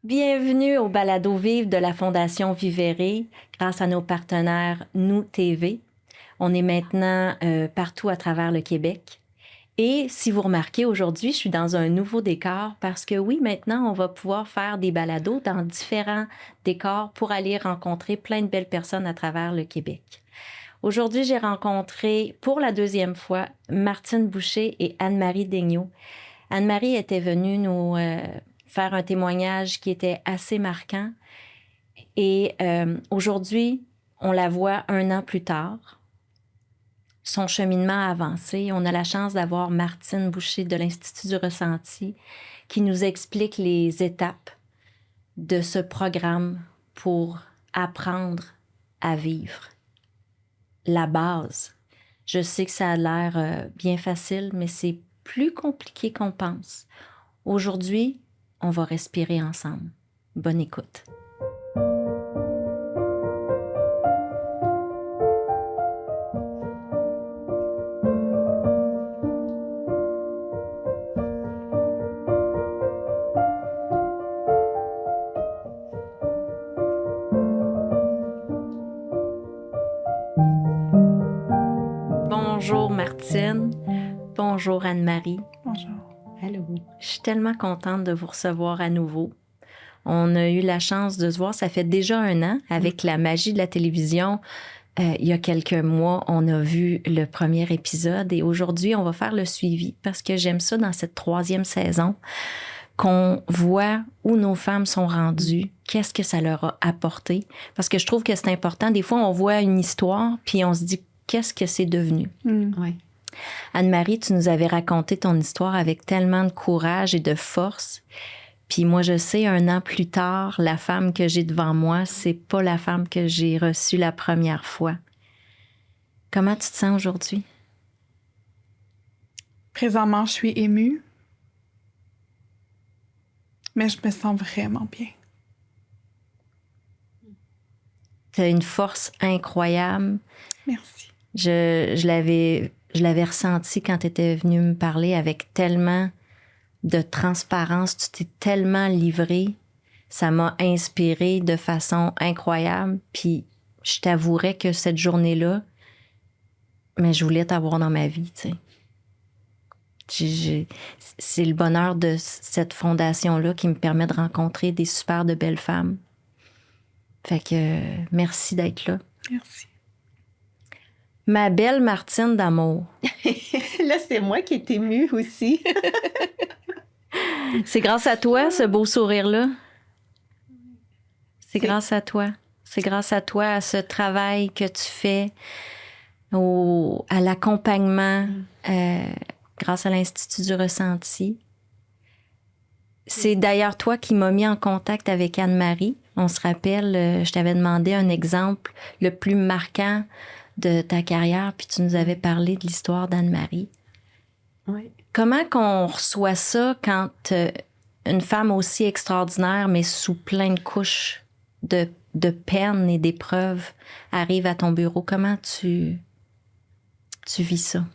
Bienvenue au balado Vive de la Fondation Vivere grâce à nos partenaires Nous TV. On est maintenant partout à travers le Québec. Et si vous remarquez, aujourd'hui, je suis dans un nouveau décor parce que oui, maintenant, on va pouvoir faire des balados dans différents décors pour aller rencontrer plein de belles personnes à travers le Québec. Aujourd'hui, j'ai rencontré pour la deuxième fois Martine Boucher et Anne-Marie Daigneault. Anne-Marie était venue nous faire un témoignage qui était assez marquant. Et aujourd'hui, on la voit 1 an plus tard. Son cheminement a avancé. On a la chance d'avoir Martine Boucher de l'Institut du Ressenti qui nous explique les étapes de ce programme pour apprendre à vivre. La base. Je sais que ça a l'air bien facile, mais c'est plus compliqué qu'on pense. Aujourd'hui, on va respirer ensemble. Bonne écoute. Bonjour Martine. Bonjour Anne-Marie. Bonjour. Allô. Je suis tellement contente de vous recevoir à nouveau. On a eu la chance de se voir, ça fait déjà 1 an, avec la magie de la télévision. Il y a quelques mois, on a vu le premier épisode et aujourd'hui, on va faire le suivi parce que j'aime ça dans cette 3e saison, qu'on voit où nos femmes sont rendues, qu'est-ce que ça leur a apporté. Parce que je trouve que c'est important. Des fois, on voit une histoire puis on se dit qu'est-ce que c'est devenu. Oui. Anne-Marie, tu nous avais raconté ton histoire avec tellement de courage et de force. Puis moi, je sais, 1 an plus tard, la femme que j'ai devant moi, c'est pas la femme que j'ai reçue la première fois. Comment tu te sens aujourd'hui? Présentement, je suis émue, mais je me sens vraiment bien. Tu as une force incroyable. Merci. Je l'avais ressenti quand tu étais venue me parler avec tellement de transparence. Tu t'es tellement livrée. Ça m'a inspirée de façon incroyable. Puis je t'avouerais que cette journée-là, mais je voulais t'avoir dans ma vie, tu sais. C'est le bonheur de cette fondation-là qui me permet de rencontrer des super de belles femmes. Fait que merci d'être là. Merci. Ma belle Martine d'amour. Là, c'est moi qui est émue aussi. C'est grâce à toi, ce beau sourire-là. C'est grâce à toi. C'est grâce à toi, à ce travail que tu fais, à l'accompagnement, grâce à l'Institut du Ressenti. C'est d'ailleurs toi qui m'as mis en contact avec Anne-Marie. On se rappelle, je t'avais demandé un exemple le plus marquant de ta carrière, puis tu nous avais parlé de l'histoire d'Anne-Marie. Oui. Comment qu'on reçoit ça quand une femme aussi extraordinaire, mais sous plein de couches de peine et d'épreuves, arrive à ton bureau? Comment tu vis ça?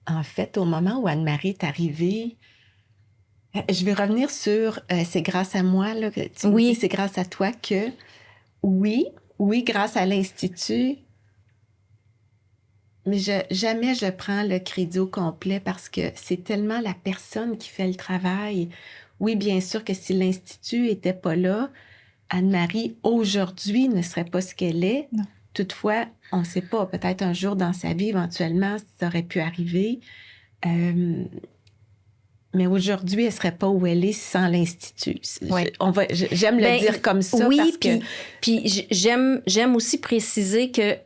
En fait, au moment où Anne-Marie est arrivée, je vais revenir sur c'est grâce à moi, là, que tu me dis, c'est grâce à toi que, oui, grâce à l'Institut, mais jamais je prends le crédit au complet parce que c'est tellement la personne qui fait le travail. Oui, bien sûr que si l'Institut n'était pas là, Anne-Marie, aujourd'hui, ne serait pas ce qu'elle est. Non. Toutefois, on ne sait pas, peut-être un jour dans sa vie, éventuellement, ça aurait pu arriver. Mais aujourd'hui, elle ne serait pas où elle est sans l'Institut. Ouais. J'aime le dire comme ça. Oui, parce que... puis j'aime aussi préciser que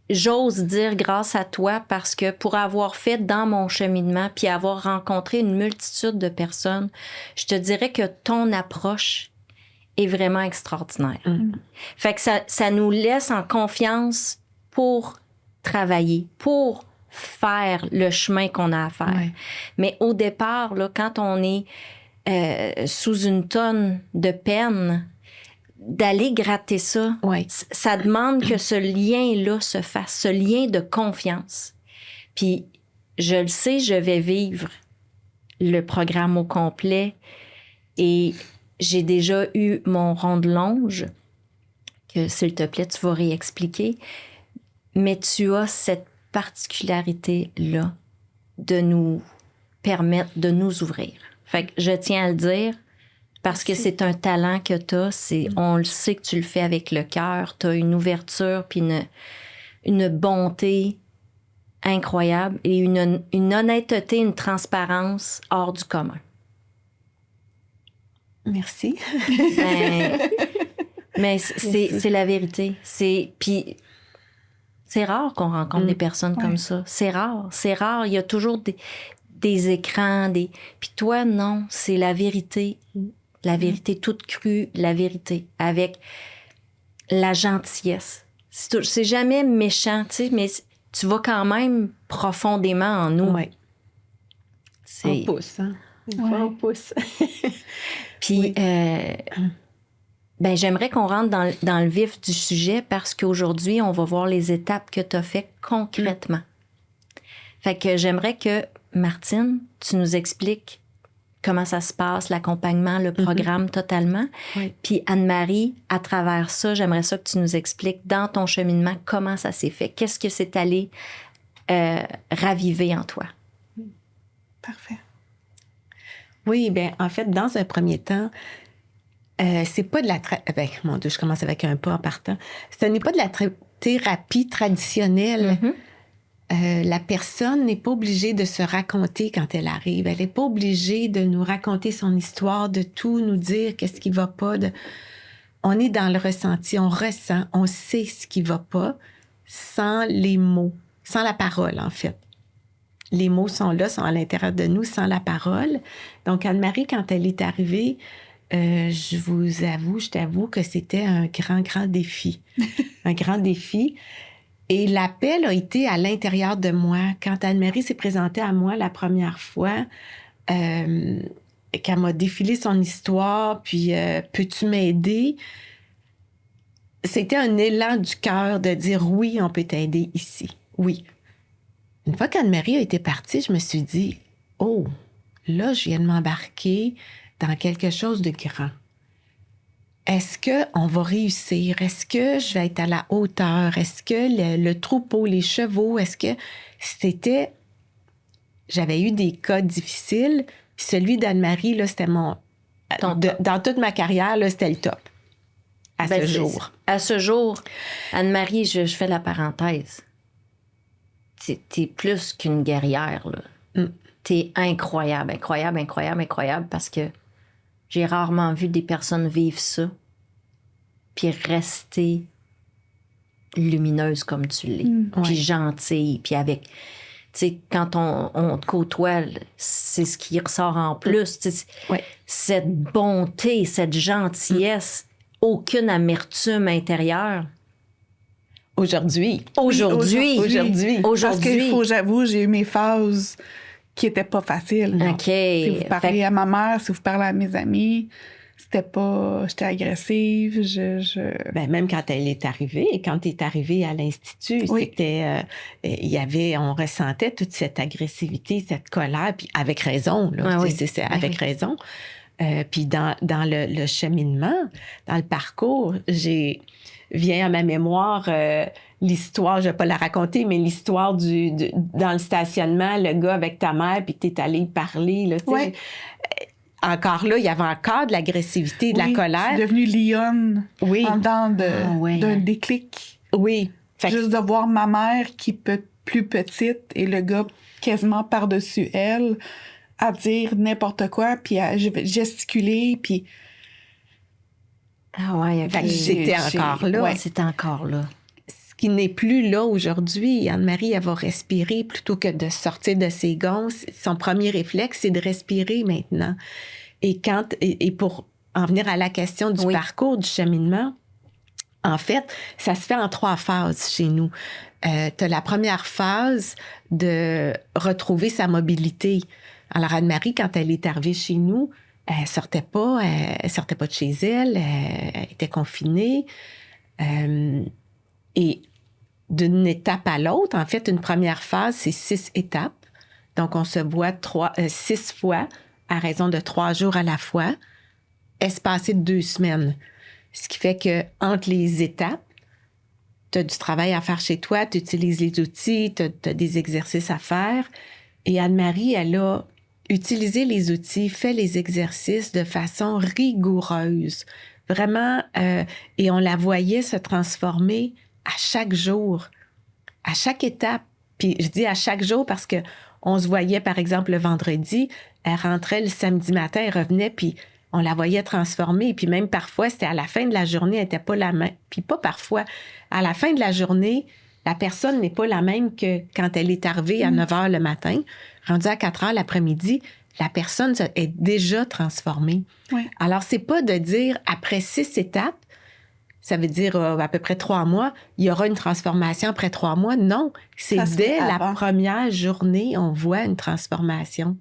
j'ose dire grâce à toi parce que pour avoir fait dans mon cheminement puis avoir rencontré une multitude de personnes, je te dirais que ton approche est vraiment extraordinaire. Fait que ça nous laisse en confiance pour travailler, pour faire le chemin qu'on a à faire. Ouais. Mais au départ, là, quand on est sous une tonne de peine, d'aller gratter ça, ça demande que ce lien-là se fasse, ce lien de confiance. Puis, je le sais, je vais vivre le programme au complet et j'ai déjà eu mon rond de longe, que s'il te plaît, tu vas réexpliquer, mais tu as cette particularité-là de nous permettre de nous ouvrir. Fait que je tiens à le dire parce que c'est un talent que tu as. On le sait que tu le fais avec le cœur. Tu as une ouverture puis une bonté incroyable et une honnêteté, une transparence hors du commun. Merci. Mais c'est la vérité. Puis c'est rare qu'on rencontre des personnes comme ça. C'est rare. Il y a toujours des écrans. Puis toi, non, c'est la vérité. La vérité toute crue, la vérité. Avec la gentillesse. C'est jamais méchant, tu sais, mais tu vas quand même profondément en nous. Oui. On pousse, hein? Une fois, on pousse. Puis, j'aimerais qu'on rentre dans le vif du sujet parce qu'aujourd'hui, on va voir les étapes que tu as faites concrètement. Fait que j'aimerais que, Martine, tu nous expliques comment ça se passe, l'accompagnement, le programme totalement. Oui. Puis Anne-Marie, à travers ça, j'aimerais ça que tu nous expliques dans ton cheminement comment ça s'est fait. Qu'est-ce que c'est allé raviver en toi? Parfait. Oui, bien, en fait, dans un premier temps, c'est pas de la... mon Dieu, je commence avec un pas en partant. Ce n'est pas de la thérapie traditionnelle. La personne n'est pas obligée de se raconter quand elle arrive. Elle n'est pas obligée de nous raconter son histoire, de tout nous dire qu'est-ce qui va pas. On est dans le ressenti, on ressent, on sait ce qui va pas sans les mots, sans la parole, en fait. Les mots sont là, sont à l'intérieur de nous, sans la parole. Donc, Anne-Marie, quand elle est arrivée, je t'avoue que c'était un grand, grand défi. Un grand défi. Et l'appel a été à l'intérieur de moi. Quand Anne-Marie s'est présentée à moi la première fois, qu'elle m'a défilé son histoire, puis peux-tu m'aider? C'était un élan du cœur de dire oui, on peut t'aider ici. Oui. Une fois qu'Anne-Marie a été partie, je me suis dit, oh, là, je viens de m'embarquer dans quelque chose de grand. Est-ce qu'on va réussir? Est-ce que je vais être à la hauteur? Est-ce que le troupeau, les chevaux, est-ce que c'était... J'avais eu des cas difficiles. Celui d'Anne-Marie, là, c'était mon... dans toute ma carrière, là, c'était le top. À ce jour. À ce jour, Anne-Marie, je fais la parenthèse. T'es plus qu'une guerrière, là. T'es incroyable, incroyable, incroyable, incroyable, parce que j'ai rarement vu des personnes vivre ça, puis rester lumineuse comme tu l'es, puis gentille, puis avec... Tu sais, quand on te côtoie, c'est ce qui ressort en plus. Cette bonté, cette gentillesse, aucune amertume intérieure. Aujourd'hui. Parce qu'il faut, j'avoue, j'ai eu mes phases qui n'étaient pas faciles. OK. Si vous parlez à ma mère, si vous parlez à mes amis, c'était pas... J'étais agressive, Ben, même quand elle est arrivée, quand tu es arrivée à l'Institut, c'était... on ressentait toute cette agressivité, cette colère, puis avec raison, là. C'est avec raison. Puis dans le cheminement, dans le parcours, vient à ma mémoire l'histoire, je vais pas la raconter, mais l'histoire dans le stationnement, le gars avec ta mère, puis que t'es allé y parler, là, tu sais. Encore là, il y avait encore de l'agressivité, de la colère. Je suis devenue lionne en dedans d'un déclic. Oui. Juste de voir ma mère qui peut plus petite et le gars quasiment par-dessus elle à dire n'importe quoi, puis à gesticuler, puis... Ah ouais, c'était encore là. C'était encore là. Ce qui n'est plus là aujourd'hui. Anne-Marie, elle va respirer plutôt que de sortir de ses gonds. Son premier réflexe, c'est de respirer maintenant. Et pour en venir à la question du parcours, du cheminement, en fait, ça se fait en 3 phases chez nous. Tu as la première phase de retrouver sa mobilité. Alors, Anne-Marie, quand elle est arrivée chez nous, elle sortait pas de chez elle, elle était confinée. Et d'une étape à l'autre, en fait, une première phase, c'est 6 étapes. Donc, on se voit 6 fois à raison de 3 jours à la fois. espacé de 2 semaines. Ce qui fait que entre les étapes, tu as du travail à faire chez toi, tu utilises les outils, tu as des exercices à faire. Et Anne-Marie, elle a utilisé les outils, fait les exercices de façon rigoureuse. Vraiment, et on la voyait se transformer à chaque jour, à chaque étape. Puis je dis à chaque jour parce que on se voyait, par exemple, le vendredi, elle rentrait le samedi matin, elle revenait, puis on la voyait transformer. Puis même parfois, c'était à la fin de la journée, elle n'était pas la même. Puis pas parfois. À la fin de la journée, la personne n'est pas la même que quand elle est arrivée à 9 h le matin. Rendue à 4 h l'après-midi, la personne est déjà transformée. Oui. Alors, c'est pas de dire après 6 étapes, ça veut dire à peu près 3 mois, il y aura une transformation après 3 mois. Non, c'est dès la première journée, on voit une transformation.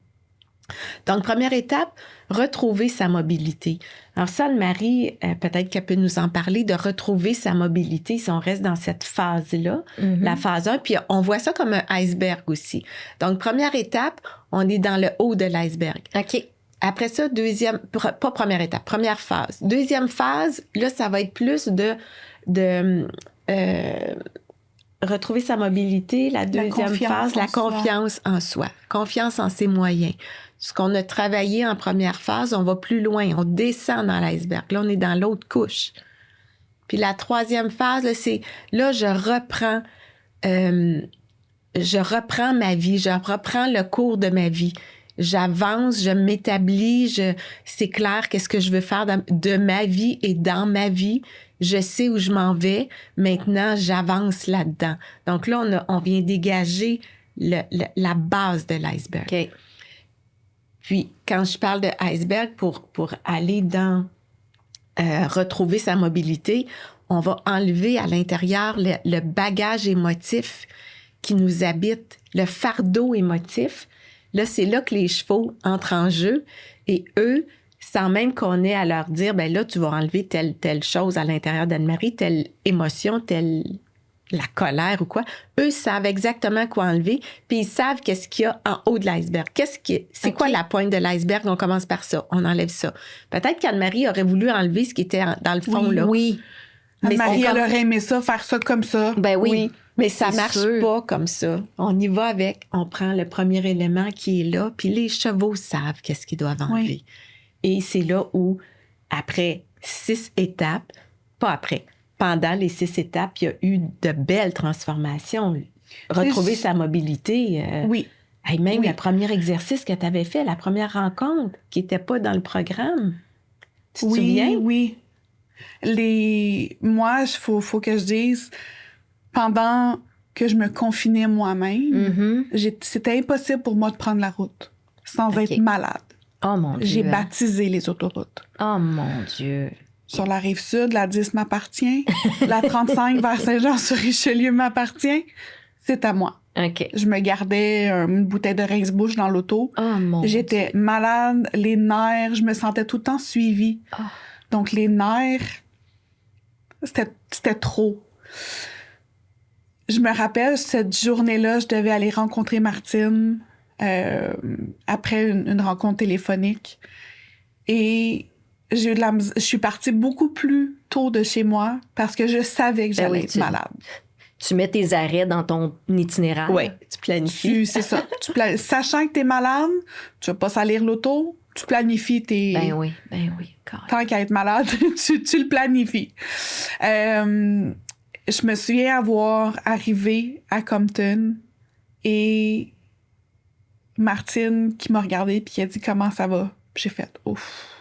Donc, première étape, retrouver sa mobilité. Alors ça, Anne-Marie, peut-être qu'elle peut nous en parler, de retrouver sa mobilité si on reste dans cette phase-là, la phase 1. Puis on voit ça comme un iceberg aussi. Donc, première étape, on est dans le haut de l'iceberg. OK. Après ça, pas première étape, première phase. Deuxième phase, là, ça va être plus de retrouver sa mobilité. La deuxième phase, la confiance en soi. Confiance en ses moyens. Ce qu'on a travaillé en première phase, on va plus loin, on descend dans l'iceberg. Là, on est dans l'autre couche. Puis la troisième phase, là, c'est là, je reprends ma vie, je reprends le cours de ma vie. J'avance, je m'établis, c'est clair qu'est-ce que je veux faire de ma vie et dans ma vie. Je sais où je m'en vais. Maintenant, j'avance là-dedans. Donc là, on vient dégager la base de l'iceberg. OK. Puis, quand je parle de iceberg, pour aller dans retrouver sa mobilité, on va enlever à l'intérieur le bagage émotif qui nous habite, le fardeau émotif. Là, c'est là que les chevaux entrent en jeu et eux, sans même qu'on ait à leur dire, ben là, tu vas enlever telle chose à l'intérieur d'Anne-Marie, telle émotion, la colère ou quoi, eux savent exactement quoi enlever, puis ils savent qu'est-ce qu'il y a en haut de l'iceberg. C'est quoi la pointe de l'iceberg? On commence par ça, on enlève ça. Peut-être qu'Anne-Marie aurait voulu enlever ce qui était dans le fond, là. Oui. Mais Anne-Marie, elle aurait aimé ça, faire ça comme ça. Ben oui. Mais ça marche pas comme ça. On y va avec, on prend le premier élément qui est là, puis les chevaux savent qu'est-ce qu'ils doivent enlever. Oui. Et c'est là où, après 6 étapes, pendant les 6 étapes, il y a eu de belles transformations. Retrouver sa mobilité. Oui. Et même le premier exercice que tu avais fait, la première rencontre, qui n'était pas dans le programme. Tu te souviens? Oui. Moi, il faut que je dise, pendant que je me confinais moi-même, c'était impossible pour moi de prendre la route sans être malade. Oh mon Dieu. J'ai baptisé les autoroutes. Oh mon Dieu. Sur la rive sud, la 10 m'appartient. La 35 vers Saint-Jean-sur-Richelieu m'appartient. C'est à moi. OK. Je me gardais une bouteille de rince-bouche dans l'auto. Oh mon J'étais Dieu. malade, les nerfs, je me sentais tout le temps suivie. Oh. Donc, les nerfs, c'était trop. Je me rappelle, cette journée-là, je devais aller rencontrer Martine après une rencontre téléphonique. Et je suis partie beaucoup plus tôt de chez moi parce que je savais que j'allais être malade. Tu mets tes arrêts dans ton itinéraire. Oui, tu planifies. C'est ça. Sachant que tu es malade, tu vas pas salir l'auto, tu planifies tes... Ben oui. Tant qu'à être malade, tu le planifies. Je me souviens avoir arrivé à Compton et Martine qui m'a regardée puis qui a dit « Comment ça va? » Puis j'ai fait « Ouf! »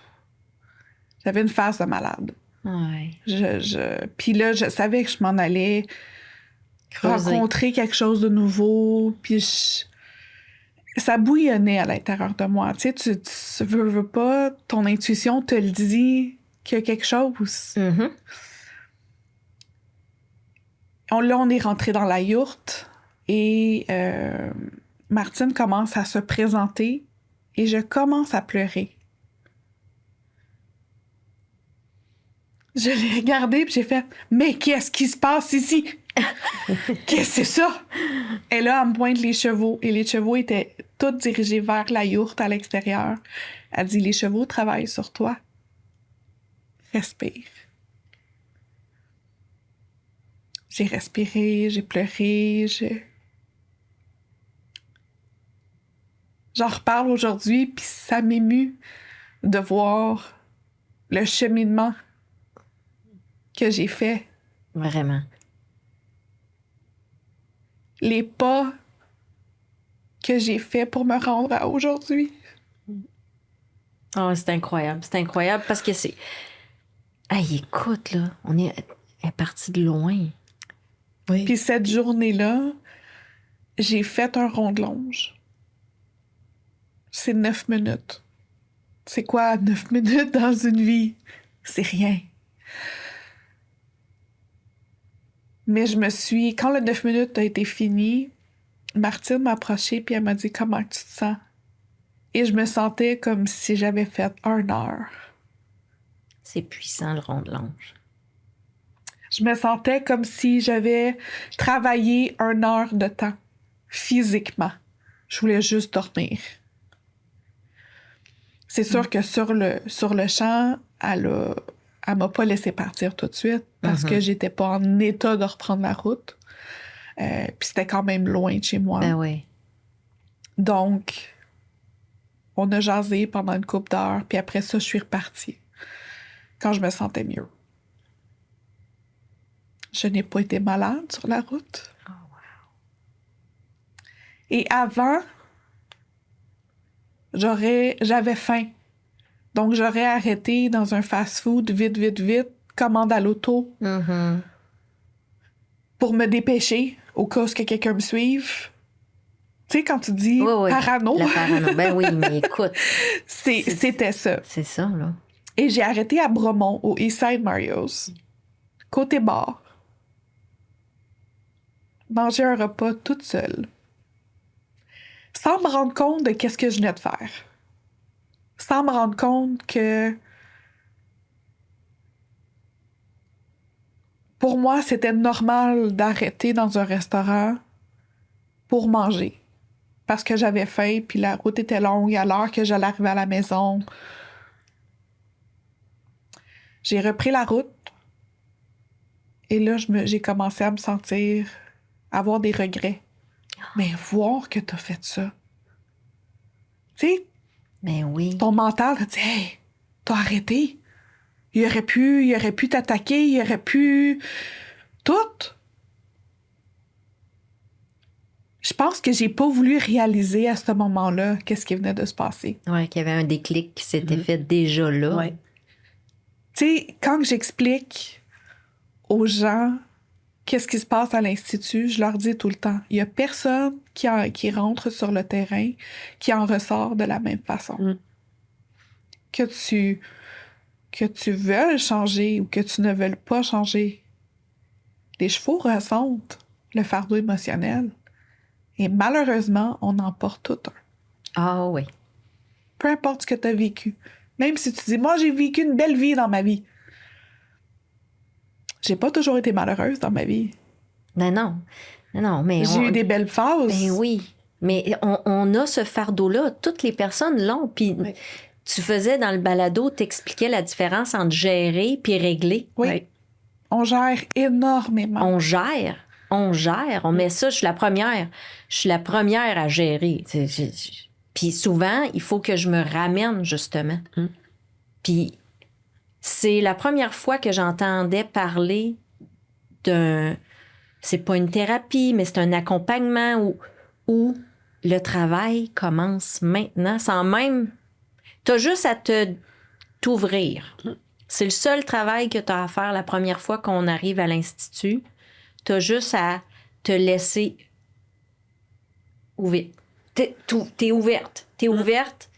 J'avais une face de malade. Ouais. Puis là, je savais que je m'en allais rencontrer quelque chose de nouveau. Puis ça bouillonnait à l'intérieur de moi. Tu sais, tu veux pas, ton intuition te le dit qu'il y a quelque chose. Mm-hmm. Là, on est rentré dans la yourte et Martine commence à se présenter et je commence à pleurer. Je l'ai regardée puis j'ai fait « Mais qu'est-ce qui se passe ici? Qu'est-ce que c'est ça? » Et là, elle me pointe les chevaux et les chevaux étaient tous dirigés vers la yourte à l'extérieur. Elle dit « Les chevaux travaillent sur toi. » respire. J'ai respiré, j'ai pleuré, J'en reparle aujourd'hui, puis ça m'émue de voir le cheminement que j'ai fait. Vraiment. Les pas que j'ai fait pour me rendre à aujourd'hui. Oh, c'est incroyable. C'est incroyable parce que c'est... Hey, écoute, là, elle est partie de loin. Oui. Puis cette journée-là, j'ai fait un rond de longe. C'est 9 minutes. C'est quoi 9 minutes dans une vie? C'est rien. Mais quand le 9 minutes a été fini, Martine m'a approchée puis elle m'a dit « Comment tu te sens? » Et je me sentais comme si j'avais fait 1 heure. C'est puissant, le rond de longe. Je me sentais comme si j'avais travaillé 1 heure de temps, physiquement. Je voulais juste dormir. C'est sûr que sur le champ, elle m'a pas laissé partir tout de suite parce que j'étais pas en état de reprendre la route. Puis c'était quand même loin de chez moi. Ben oui. Donc, on a jasé pendant une couple d'heures, puis après ça, je suis repartie quand je me sentais mieux. Je n'ai pas été malade sur la route. Oh, wow. Et avant, j'avais faim. Donc, j'aurais arrêté dans un fast-food vite, commande à l'auto Mm-hmm. pour me dépêcher au cas où que quelqu'un me suive. Tu sais, quand tu dis Oui. parano, La parano. Ben oui, mais écoute. c'était ça. C'est ça, là. Et j'ai arrêté à Bromont, au Eastside Mario's, côté bar. Manger un repas toute seule. Sans me rendre compte de qu'est-ce que je venais de faire. Sans me rendre compte que pour moi, c'était normal d'arrêter dans un restaurant pour manger. Parce que j'avais faim, puis la route était longue, à l'heure que j'allais arriver à la maison. J'ai repris la route. Et là, j'ai commencé à me sentir, avoir des regrets. Mais voir que t'as fait ça. Tu sais, Ben oui. ton mental te dit « Hey, t'as arrêté. Il aurait pu t'attaquer, il aurait pu... » Tout. Je pense que j'ai pas voulu réaliser à ce moment-là qu'est-ce qui venait de se passer. Ouais, qu'il y avait un déclic qui s'était fait déjà là. Ouais. Tu sais, quand j'explique aux gens qu'est-ce qui se passe à l'Institut, je leur dis tout le temps, il y a personne qui rentre sur le terrain qui en ressort de la même façon. Mm. Que tu veuilles changer ou que tu ne veuilles pas changer, les chevaux ressentent le fardeau émotionnel. Et malheureusement, on en porte tout un. Ah oui. Peu importe ce que tu as vécu. Même si tu dis, moi, j'ai vécu une belle vie dans ma vie. J'ai pas toujours été malheureuse dans ma vie. Non, mais... J'ai eu des belles phases. Ben oui. Mais on a ce fardeau-là. Toutes les personnes l'ont. Puis Oui. tu faisais dans le balado, t'expliquais la différence entre gérer puis régler. Oui. Oui. On gère énormément. On gère. On met ça. Je suis la première. Je suis la première à gérer. Puis souvent, il faut que je me ramène, justement. Mm. Puis c'est la première fois que j'entendais parler d'un... C'est pas une thérapie, mais c'est un accompagnement où le travail commence maintenant, sans même... T'as juste à t'ouvrir. C'est le seul travail que t'as à faire la première fois qu'on arrive à l'Institut. T'as juste à te laisser ouvert. T'es ouverte. T'es ouverte,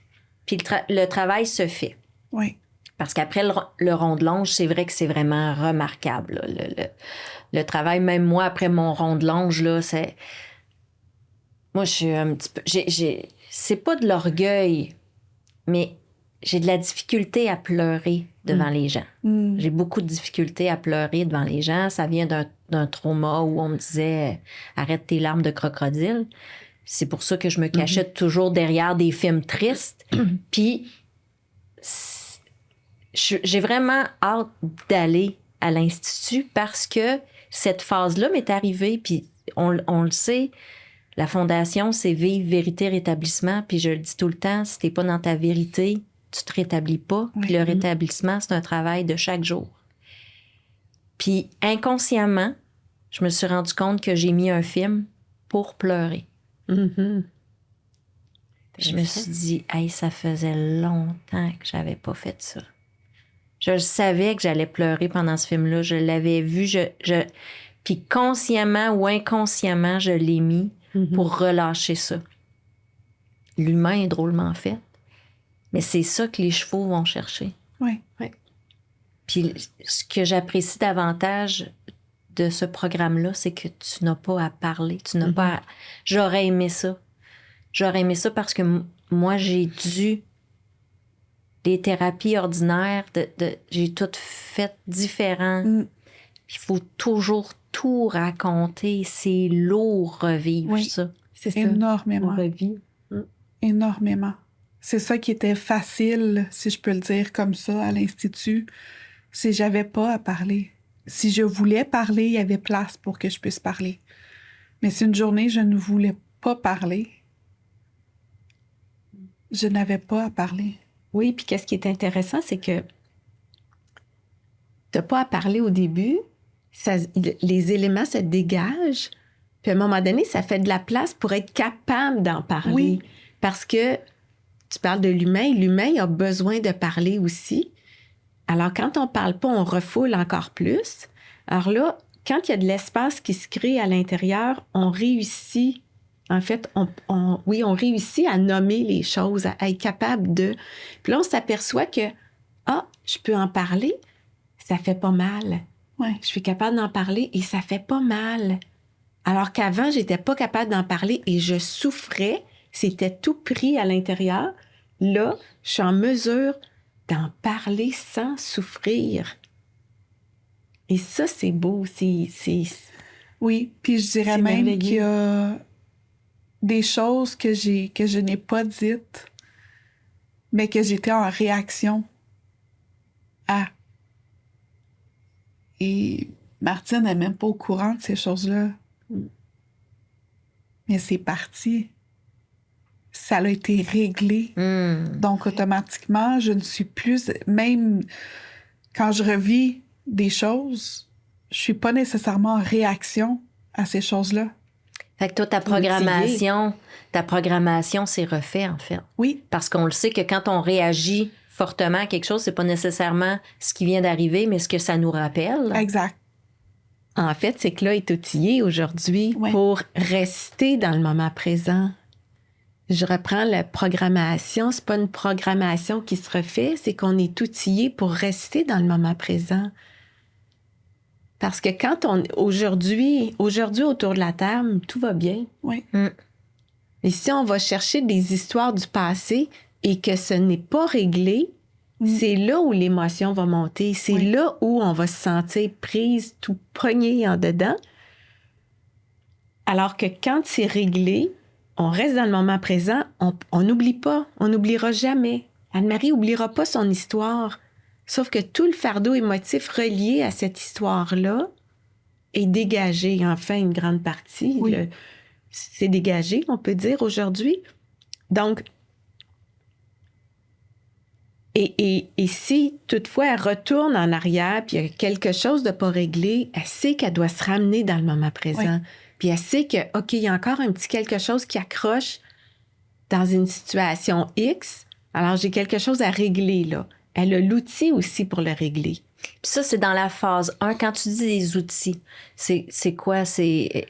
puis le travail se fait. Oui. Parce qu'après le rond de longe, c'est vrai que c'est vraiment remarquable. Là. Le travail, même moi, après mon rond de longe, là, c'est... Moi, je suis un petit peu... C'est pas de l'orgueil, mais j'ai de la difficulté à pleurer devant les gens. Mm. J'ai beaucoup de difficultés à pleurer devant les gens. Ça vient d'un trauma où on me disait « Arrête tes larmes de crocodile ». C'est pour ça que je me cachais toujours derrière des films tristes. Puis... j'ai vraiment hâte d'aller à l'Institut parce que cette phase-là m'est arrivée, puis on le sait, la fondation, c'est vivre, vérité, rétablissement, puis je le dis tout le temps, si t'es pas dans ta vérité, tu te rétablis pas, puis le rétablissement, c'est un travail de chaque jour. Puis inconsciemment, je me suis rendu compte que j'ai mis un film pour pleurer. Mm-hmm. Je me suis dit, hey, ça faisait longtemps que j'avais pas fait ça. Je savais que j'allais pleurer pendant ce film-là. Je l'avais vu. Puis consciemment ou inconsciemment, je l'ai mis pour relâcher ça. L'humain est drôlement fait. Mais c'est ça que les chevaux vont chercher. Oui. Puis ce que j'apprécie davantage de ce programme-là, c'est que tu n'as pas à parler. Tu n'as pas à... J'aurais aimé ça. J'aurais aimé ça parce que moi, j'ai dû... Les thérapies ordinaires, j'ai toutes fait différent. Il faut toujours tout raconter. C'est lourd revivre ça. C'est ça. Énormément. On revit. Énormément. C'est ça qui était facile, si je peux le dire comme ça, à l'Institut. C'est que j'avais pas à parler. Si je voulais parler, il y avait place pour que je puisse parler. Mais si une journée, je ne voulais pas parler, je n'avais pas à parler. Oui, puis qu'est-ce qui est intéressant, c'est que tu n'as pas à parler au début, les éléments se dégagent, puis à un moment donné, ça fait de la place pour être capable d'en parler. Oui. Parce que tu parles de l'humain a besoin de parler aussi. Alors, quand on ne parle pas, on refoule encore plus. Alors là, quand il y a de l'espace qui se crée à l'intérieur, on réussit... En fait, on réussit à nommer les choses, à être capable de... Puis là, on s'aperçoit que, je peux en parler, ça fait pas mal. Ouais. Je suis capable d'en parler et ça fait pas mal. Alors qu'avant, j'étais pas capable d'en parler et je souffrais, c'était tout pris à l'intérieur. Là, je suis en mesure d'en parler sans souffrir. Et ça, c'est beau, Oui, puis je dirais c'est même merveilleux. qu'il y a des choses que je n'ai pas dites, mais que j'étais en réaction à. Et Martine n'est même pas au courant de ces choses-là. Mais c'est parti. Ça a été réglé. Donc, automatiquement, je ne suis plus... Même quand je revis des choses, je suis pas nécessairement en réaction à ces choses-là. Fait que toi, ta programmation, c'est refait, en fait. Oui. Parce qu'on le sait que quand on réagit fortement à quelque chose, c'est pas nécessairement ce qui vient d'arriver, mais ce que ça nous rappelle. Exact. En fait, c'est que là, est outillé aujourd'hui pour rester dans le moment présent. Je reprends la programmation. C'est pas une programmation qui se refait, c'est qu'on est outillé pour rester dans le moment présent. Parce que quand aujourd'hui, autour de la table, tout va bien. Oui. Et si on va chercher des histoires du passé et que ce n'est pas réglé, c'est là où l'émotion va monter. C'est là où on va se sentir prise, tout poignée en dedans. Alors que quand c'est réglé, on reste dans le moment présent, on n'oublie pas, on n'oubliera jamais. Anne-Marie n'oubliera pas son histoire. Sauf que tout le fardeau émotif relié à cette histoire-là est dégagé. Enfin, une grande partie, c'est dégagé, on peut dire, aujourd'hui. Donc, et si toutefois elle retourne en arrière puis il y a quelque chose de pas réglé, elle sait qu'elle doit se ramener dans le moment présent. Puis elle sait que, OK, il y a encore un petit quelque chose qui accroche dans une situation X. Alors, j'ai quelque chose à régler, là. Elle a l'outil aussi pour le régler. Puis ça, c'est dans la phase 1. Quand tu dis des outils, c'est quoi? C'est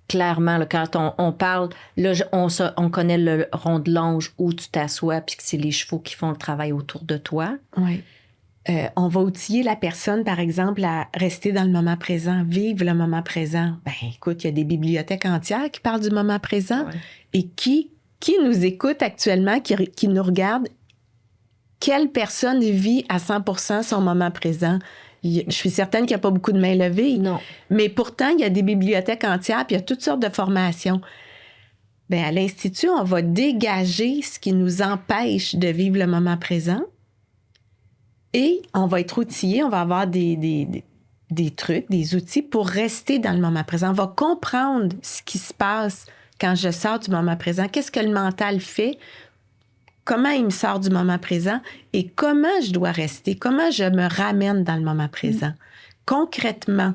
clairement, là, quand on parle, là, on connaît le rond de longe où tu t'assois puis que c'est les chevaux qui font le travail autour de toi. Oui. On va outiller la personne, par exemple, à rester dans le moment présent, vivre le moment présent. Ben, écoute, il y a des bibliothèques entières qui parlent du moment présent. Ouais. Et qui nous écoute actuellement, qui nous regarde? Quelle personne vit à 100% son moment présent? Je suis certaine qu'il n'y a pas beaucoup de mains levées. Non. Mais pourtant, il y a des bibliothèques entières, puis il y a toutes sortes de formations. Bien, à l'Institut, on va dégager ce qui nous empêche de vivre le moment présent. Et on va être outillé, on va avoir des trucs, des outils pour rester dans le moment présent. On va comprendre ce qui se passe quand je sors du moment présent. Qu'est-ce que le mental fait? Comment il me sort du moment présent? Et comment je dois rester? Comment je me ramène dans le moment présent? Concrètement.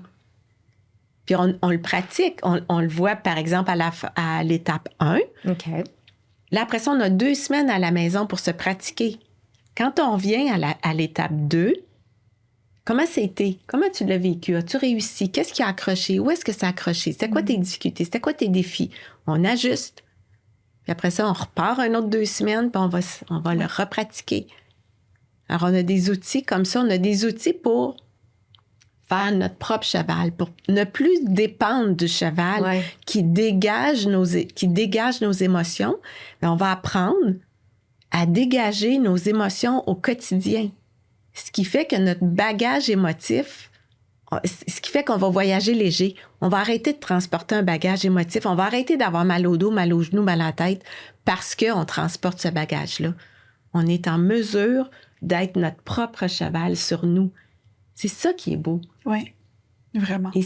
Puis on le pratique. On le voit, par exemple, à l'étape 1. OK. Là, après ça, on a 2 semaines à la maison pour se pratiquer. Quand on vient à l'étape 2, comment c'était? Comment tu l'as vécu? As-tu réussi? Qu'est-ce qui a accroché? Où est-ce que ça a accroché? C'était quoi tes difficultés? C'était quoi tes défis? On ajuste. Puis après ça, on repart un autre 2 semaines, puis on va le repratiquer. Alors, on a des outils comme ça. On a des outils pour faire notre propre cheval, pour ne plus dépendre du cheval qui dégage nos émotions. Mais on va apprendre à dégager nos émotions au quotidien. Ce qui fait que notre bagage émotif, ce qui fait qu'on va voyager léger. On va arrêter de transporter un bagage émotif. On va arrêter d'avoir mal au dos, mal aux genoux, mal à la tête parce qu'on transporte ce bagage-là. On est en mesure d'être notre propre cheval sur nous. C'est ça qui est beau. Oui, vraiment. Et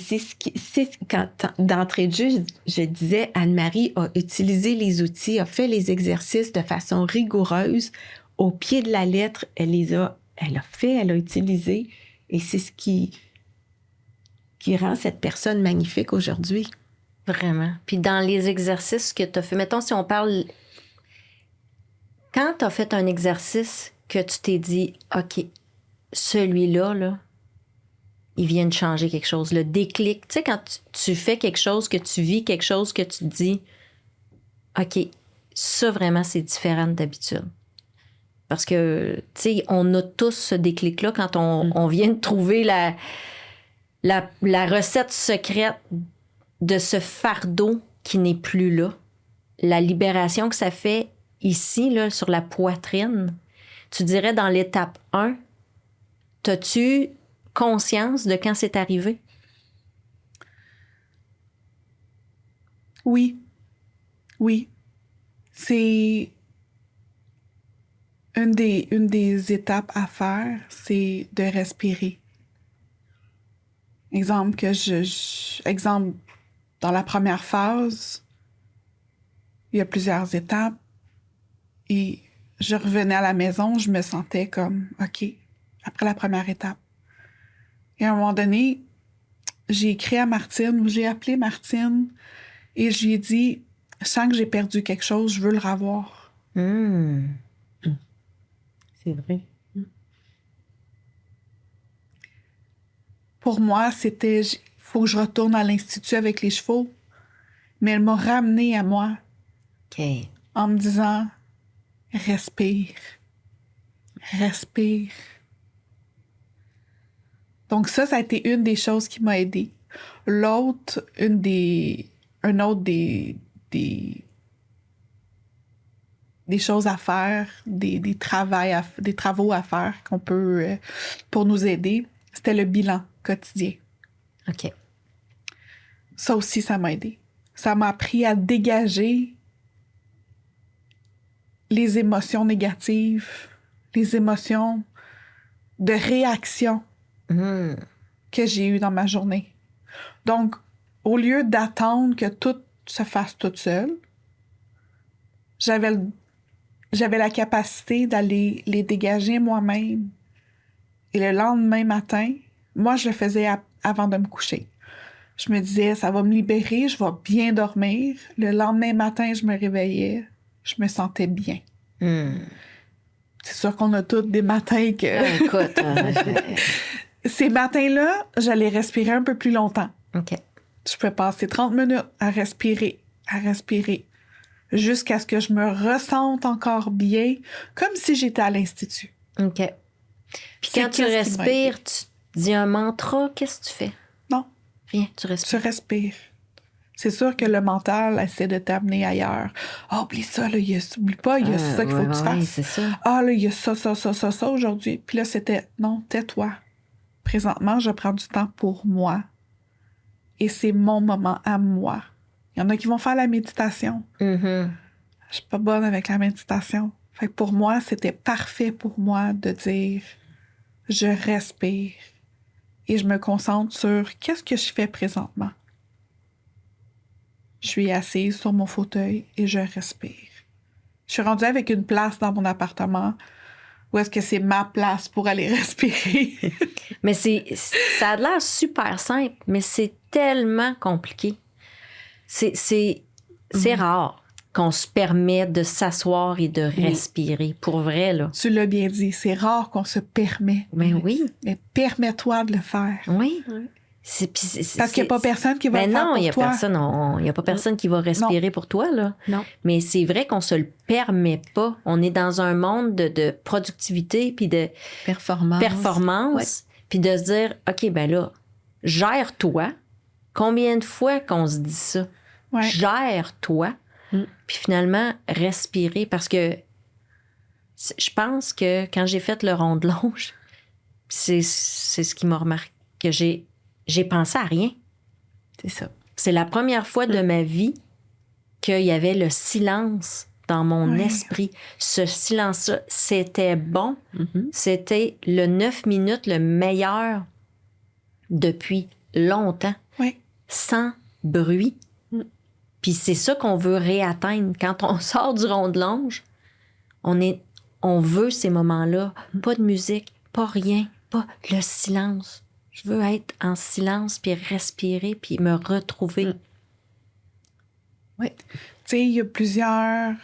quand d'entrée de jeu, je disais, Anne-Marie a utilisé les outils, a fait les exercices de façon rigoureuse. Au pied de la lettre, elle a utilisé. Et c'est ce qui rend cette personne magnifique aujourd'hui. Vraiment. Puis dans les exercices que tu as fait, mettons si on parle... Quand tu as fait un exercice que tu t'es dit, OK, celui-là, là, il vient de changer quelque chose. Le déclic, tu sais, quand tu fais quelque chose, que tu vis quelque chose, que tu te dis, OK, ça vraiment, c'est différent d'habitude. Parce que, tu sais, on a tous ce déclic-là quand on vient de trouver la recette secrète de ce fardeau qui n'est plus là. La libération que ça fait ici, là, sur la poitrine. Tu dirais dans l'étape 1, t'as-tu conscience de quand c'est arrivé? Oui. Oui. C'est une des étapes à faire, c'est de respirer. Exemple exemple, dans la première phase, il y a plusieurs étapes et je revenais à la maison, je me sentais comme, OK, après la première étape. Et à un moment donné, j'ai écrit à Martine, ou j'ai appelé Martine et je lui ai dit, je sens que j'ai perdu quelque chose, je veux le revoir. C'est vrai. Pour moi, c'était, faut que je retourne à l'Institut avec les chevaux. Mais elle m'a ramenée à moi. OK. En me disant, respire. Respire. Donc ça a été une des choses qui m'a aidée. L'autre, un autre des choses à faire, des travaux à faire qu'on peut, pour nous aider, c'était le bilan quotidien. OK. Ça aussi, ça m'a aidé. Ça m'a appris à dégager les émotions négatives, les émotions de réaction que j'ai eues dans ma journée. Donc, au lieu d'attendre que tout se fasse toute seule, j'avais la capacité d'aller les dégager moi-même. Et le lendemain matin, moi, je le faisais avant de me coucher. Je me disais, ça va me libérer, je vais bien dormir. Le lendemain matin, je me réveillais, je me sentais bien. C'est sûr qu'on a tous des matins que... Écoute, Ces matins-là, j'allais respirer un peu plus longtemps. OK. Je peux passer 30 minutes à respirer, jusqu'à ce que je me ressente encore bien, comme si j'étais à l'Institut. OK. Puis quand tu respires, tu dis un mantra, qu'est-ce que tu fais? Non. Rien, tu respires. Tu respires. C'est sûr que le mental essaie de t'amener ailleurs. Ah, oublie ça, là, oublie pas, il y a ça qu'il faut que tu fasses. C'est ça. Ah, là, il y a ça aujourd'hui. Puis là, c'était, non, tais-toi. Présentement, je prends du temps pour moi. Et c'est mon moment à moi. Il y en a qui vont faire la méditation. Je suis pas bonne avec la méditation. Fait que pour moi, c'était parfait pour moi de dire, je respire et je me concentre sur qu'est-ce que je fais présentement. Je suis assise sur mon fauteuil et je respire. Je suis rendue avec une place dans mon appartement où est-ce que c'est ma place pour aller respirer. Mais ça a l'air super simple, mais c'est tellement compliqué. C'est rare qu'on se permet de s'asseoir et de respirer. Pour vrai, là. Tu l'as bien dit, c'est rare qu'on se permet. Mais oui. Mais permets-toi de le faire. Oui. Parce qu'il n'y a pas personne qui va le faire pour toi. Il n'y a pas personne qui va respirer pour toi, là. Non. Mais c'est vrai qu'on se le permet pas. On est dans un monde de productivité puis de performance. Puis de se dire, OK, ben là, gère-toi. Combien de fois qu'on se dit ça? Ouais. Gère-toi. Puis finalement, respirer. Parce que je pense que quand j'ai fait le rond de longe, c'est ce qui m'a remarqué, que j'ai pensé à rien. C'est ça. C'est la première fois de ma vie qu'il y avait le silence dans mon esprit. Ce silence-là, c'était bon. C'était le 9 minutes le meilleur depuis longtemps. Oui. Sans bruit. Puis c'est ça qu'on veut réatteindre. Quand on sort du rond de longe, on veut ces moments-là. Pas de musique, pas rien, pas le silence. Je veux être en silence, puis respirer, puis me retrouver. Oui. Tu sais, il y a plusieurs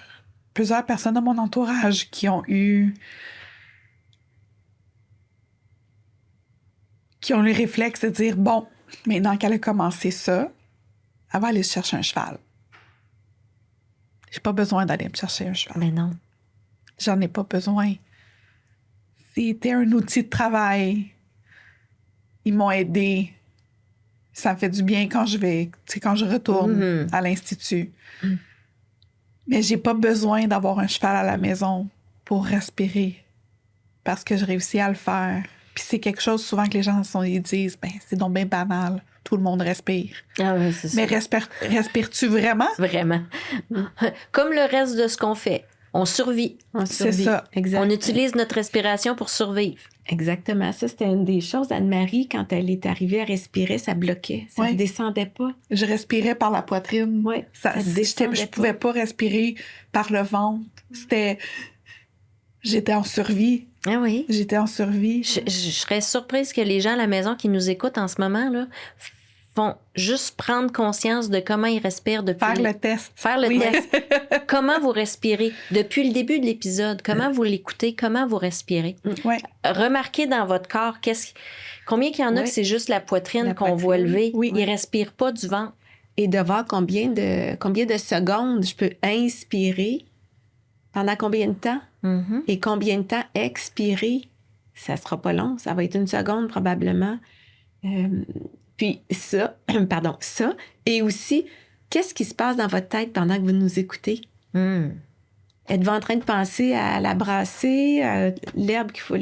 personnes dans mon entourage qui ont eu le réflexe de dire, bon, maintenant qu'elle a commencé ça, elle va aller se chercher un cheval. J'ai pas besoin d'aller me chercher un cheval. Mais non. J'en ai pas besoin. C'était un outil de travail. Ils m'ont aidé. Ça me fait du bien quand je retourne à l'Institut. Mais j'ai pas besoin d'avoir un cheval à la maison pour respirer parce que je réussis à le faire. Puis c'est quelque chose souvent que les gens ils disent, ben c'est donc bien banal. Tout le monde respire. Ah ouais, c'est ça. Mais respires-tu vraiment? Vraiment. Comme le reste de ce qu'on fait. On survit. C'est ça. Exact. On utilise notre respiration pour survivre. Exactement. Ça, c'était une des choses. Anne-Marie, quand elle est arrivée, elle respirait, ça bloquait. Ça ne descendait pas. Je respirais par la poitrine. Oui. Je pouvais pas respirer par le ventre. J'étais en survie. Ah oui. J'étais en survie. Je serais surprise que les gens à la maison qui nous écoutent en ce moment, là, vont juste prendre conscience de comment ils respirent depuis... Faire le test. Faire le test. Comment vous respirez depuis le début de l'épisode. Comment vous l'écoutez. Comment vous respirez. Ouais. Remarquez dans votre corps combien qu'il y en a que c'est juste la poitrine qu'on voit lever. Oui. Ils ne respirent pas du ventre. Et de voir combien de secondes je peux inspirer, pendant combien de temps, et combien de temps expirer. Ça sera pas long. Ça va être 1 seconde probablement. Puis ça, ça. Et aussi, qu'est-ce qui se passe dans votre tête pendant que vous nous écoutez? Êtes-vous en train de penser à la brasser, l'herbe qu'il faut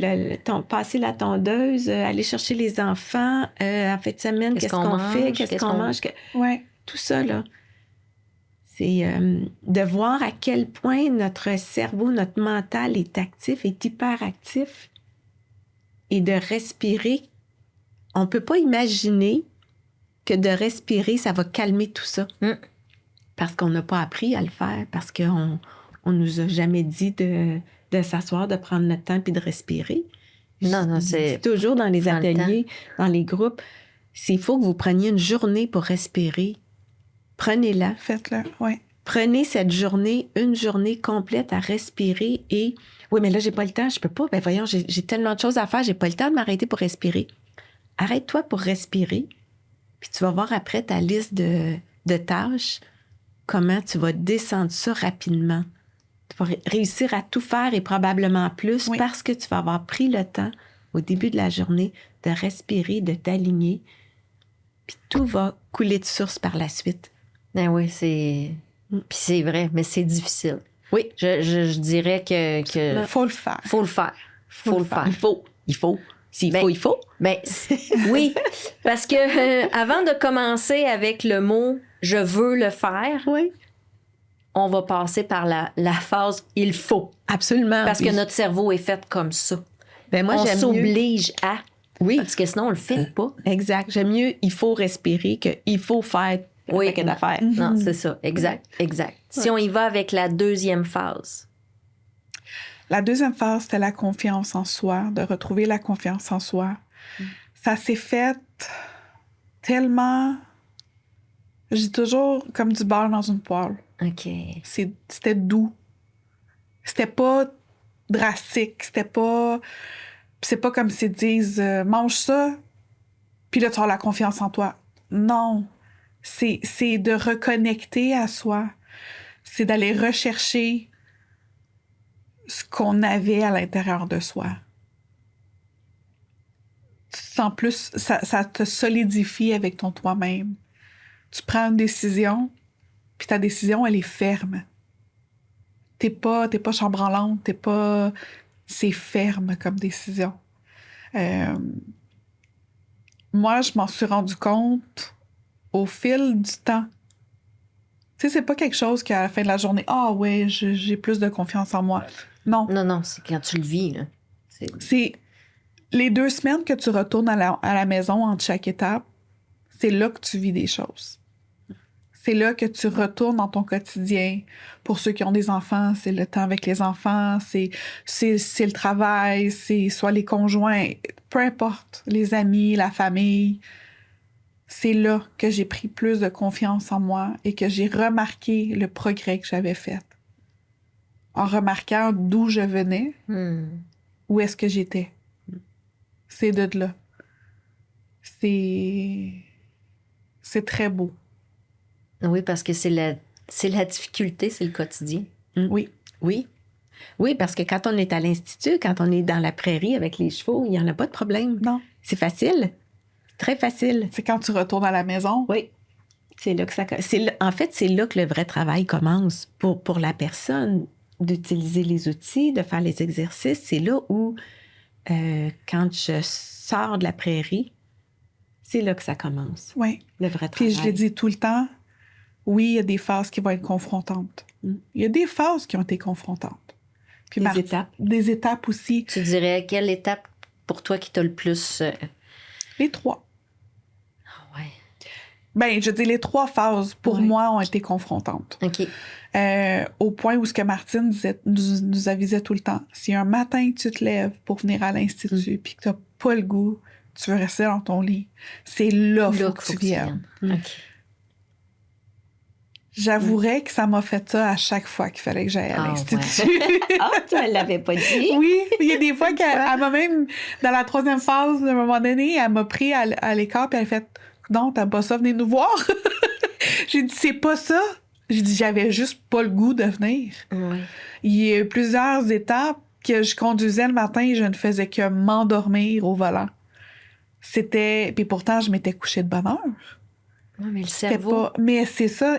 passer la tondeuse, aller chercher les enfants, en fin de semaine, qu'est-ce qu'on fait, qu'est-ce qu'on mange? Ouais. Tout ça, là. C'est de voir à quel point notre cerveau, notre mental est actif, est hyperactif, et de respirer. On ne peut pas imaginer que de respirer, ça va calmer tout ça. Parce qu'on n'a pas appris à le faire, parce qu'on nous a jamais dit de s'asseoir, de prendre notre temps puis de respirer. Non, c'est toujours dans les ateliers, dans les groupes. Il faut que vous preniez une journée pour respirer. Prenez-la. Faites-le, oui. Prenez cette journée, une journée complète à respirer et... Oui, mais là, j'ai pas le temps, je peux pas. Ben voyons, j'ai tellement de choses à faire, j'ai pas le temps de m'arrêter pour respirer. Arrête-toi pour respirer, puis tu vas voir après ta liste de tâches, comment tu vas descendre ça rapidement. Tu vas réussir à tout faire et probablement plus parce que tu vas avoir pris le temps au début de la journée de respirer, de t'aligner, puis tout va couler de source par la suite. Ben oui, puis c'est vrai, mais c'est difficile. Oui. Je dirais que Faut le faire. Faut le faire. Faut le faire. Il faut. S'il Ben, faut, il faut. Ben, oui, parce que avant de commencer avec le mot « je veux le faire », on va passer par la phase « il faut ». Absolument. Parce que notre cerveau est fait comme ça. Ben moi, on j'aime mieux... s'oblige à. Oui, Parce que sinon, on le fait pas. exact. J'aime mieux, il faut respirer qu'il faut faire Oui. un paquet d'affaires. Non, c'est ça. Exact. Si on y va avec la deuxième phase. La deuxième phase, c'était la confiance en soi, de retrouver la confiance en soi. Ça s'est fait tellement, je dis toujours, comme du beurre dans une poêle. OK. C'était doux. C'était pas drastique. C'est pas comme s'ils disent mange ça, puis là, tu as la confiance en toi. Non. C'est de reconnecter à soi. C'est d'aller rechercher ce qu'on avait à l'intérieur de soi. En plus, ça te solidifie avec ton toi-même. Tu prends une décision, puis ta décision, elle est ferme. T'es pas chambranlante, c'est ferme comme décision. Moi, je m'en suis rendu compte au fil du temps. Tu sais, c'est pas quelque chose qu'à la fin de la journée, ouais, j'ai plus de confiance en moi. Non. Non, c'est quand tu le vis, là. C'est les 2 semaines que tu retournes à la maison entre chaque étape, c'est là que tu vis des choses. C'est là que tu retournes dans ton quotidien. Pour ceux qui ont des enfants, c'est le temps avec les enfants, c'est le travail, c'est soit les conjoints, peu importe, les amis, la famille. C'est là que j'ai pris plus de confiance en moi et que j'ai remarqué le progrès que j'avais fait. En remarquant d'où je venais, où est-ce que j'étais. C'est de là. C'est très beau. Oui, parce que c'est la difficulté, c'est le quotidien. Oui. Oui. Oui, parce que quand on est à l'Institut, quand on est dans la prairie avec les chevaux, il n'y en a pas de problème. Non. C'est facile. Très facile. C'est quand tu retournes à la maison. Oui. C'est là que ça... En fait, c'est là que le vrai travail commence pour la personne, d'utiliser les outils, de faire les exercices. C'est là où, quand je sors de la prairie, c'est là que ça commence. Oui. Le vrai travail. Puis je le dis tout le temps, oui, il y a des phases qui vont être confrontantes. Il y a des phases qui ont été confrontantes. Puis des étapes. Des étapes aussi. Tu dirais quelle étape pour toi qui t'a le plus... Les 3. Ah ouais. Ben, je dis les 3 phases, pour moi, ont été confrontantes. OK. Au point où ce que Martine nous avisait tout le temps, si un matin tu te lèves pour venir à l'Institut puis que tu n'as pas le goût, tu veux rester dans ton lit, c'est là qu'il faut que tu viennes. OK. J'avouerais que ça m'a fait ça à chaque fois qu'il fallait que j'aille à l'Institut. Ouais. Tu ne l'avais pas dit? Oui, il y a des fois qu'elle m'a même, dans la 3e phase, à un moment donné, elle m'a pris à l'écart puis elle a fait « Non, t'as pas ça, venez nous voir! » J'ai dit « C'est pas ça! » J'ai dit « J'avais juste pas le goût de venir. Oui. » Il y a eu plusieurs étapes que je conduisais le matin et je ne faisais que m'endormir au volant. Puis pourtant, je m'étais couchée de bonne heure. Oui, mais le cerveau... Mais c'est ça,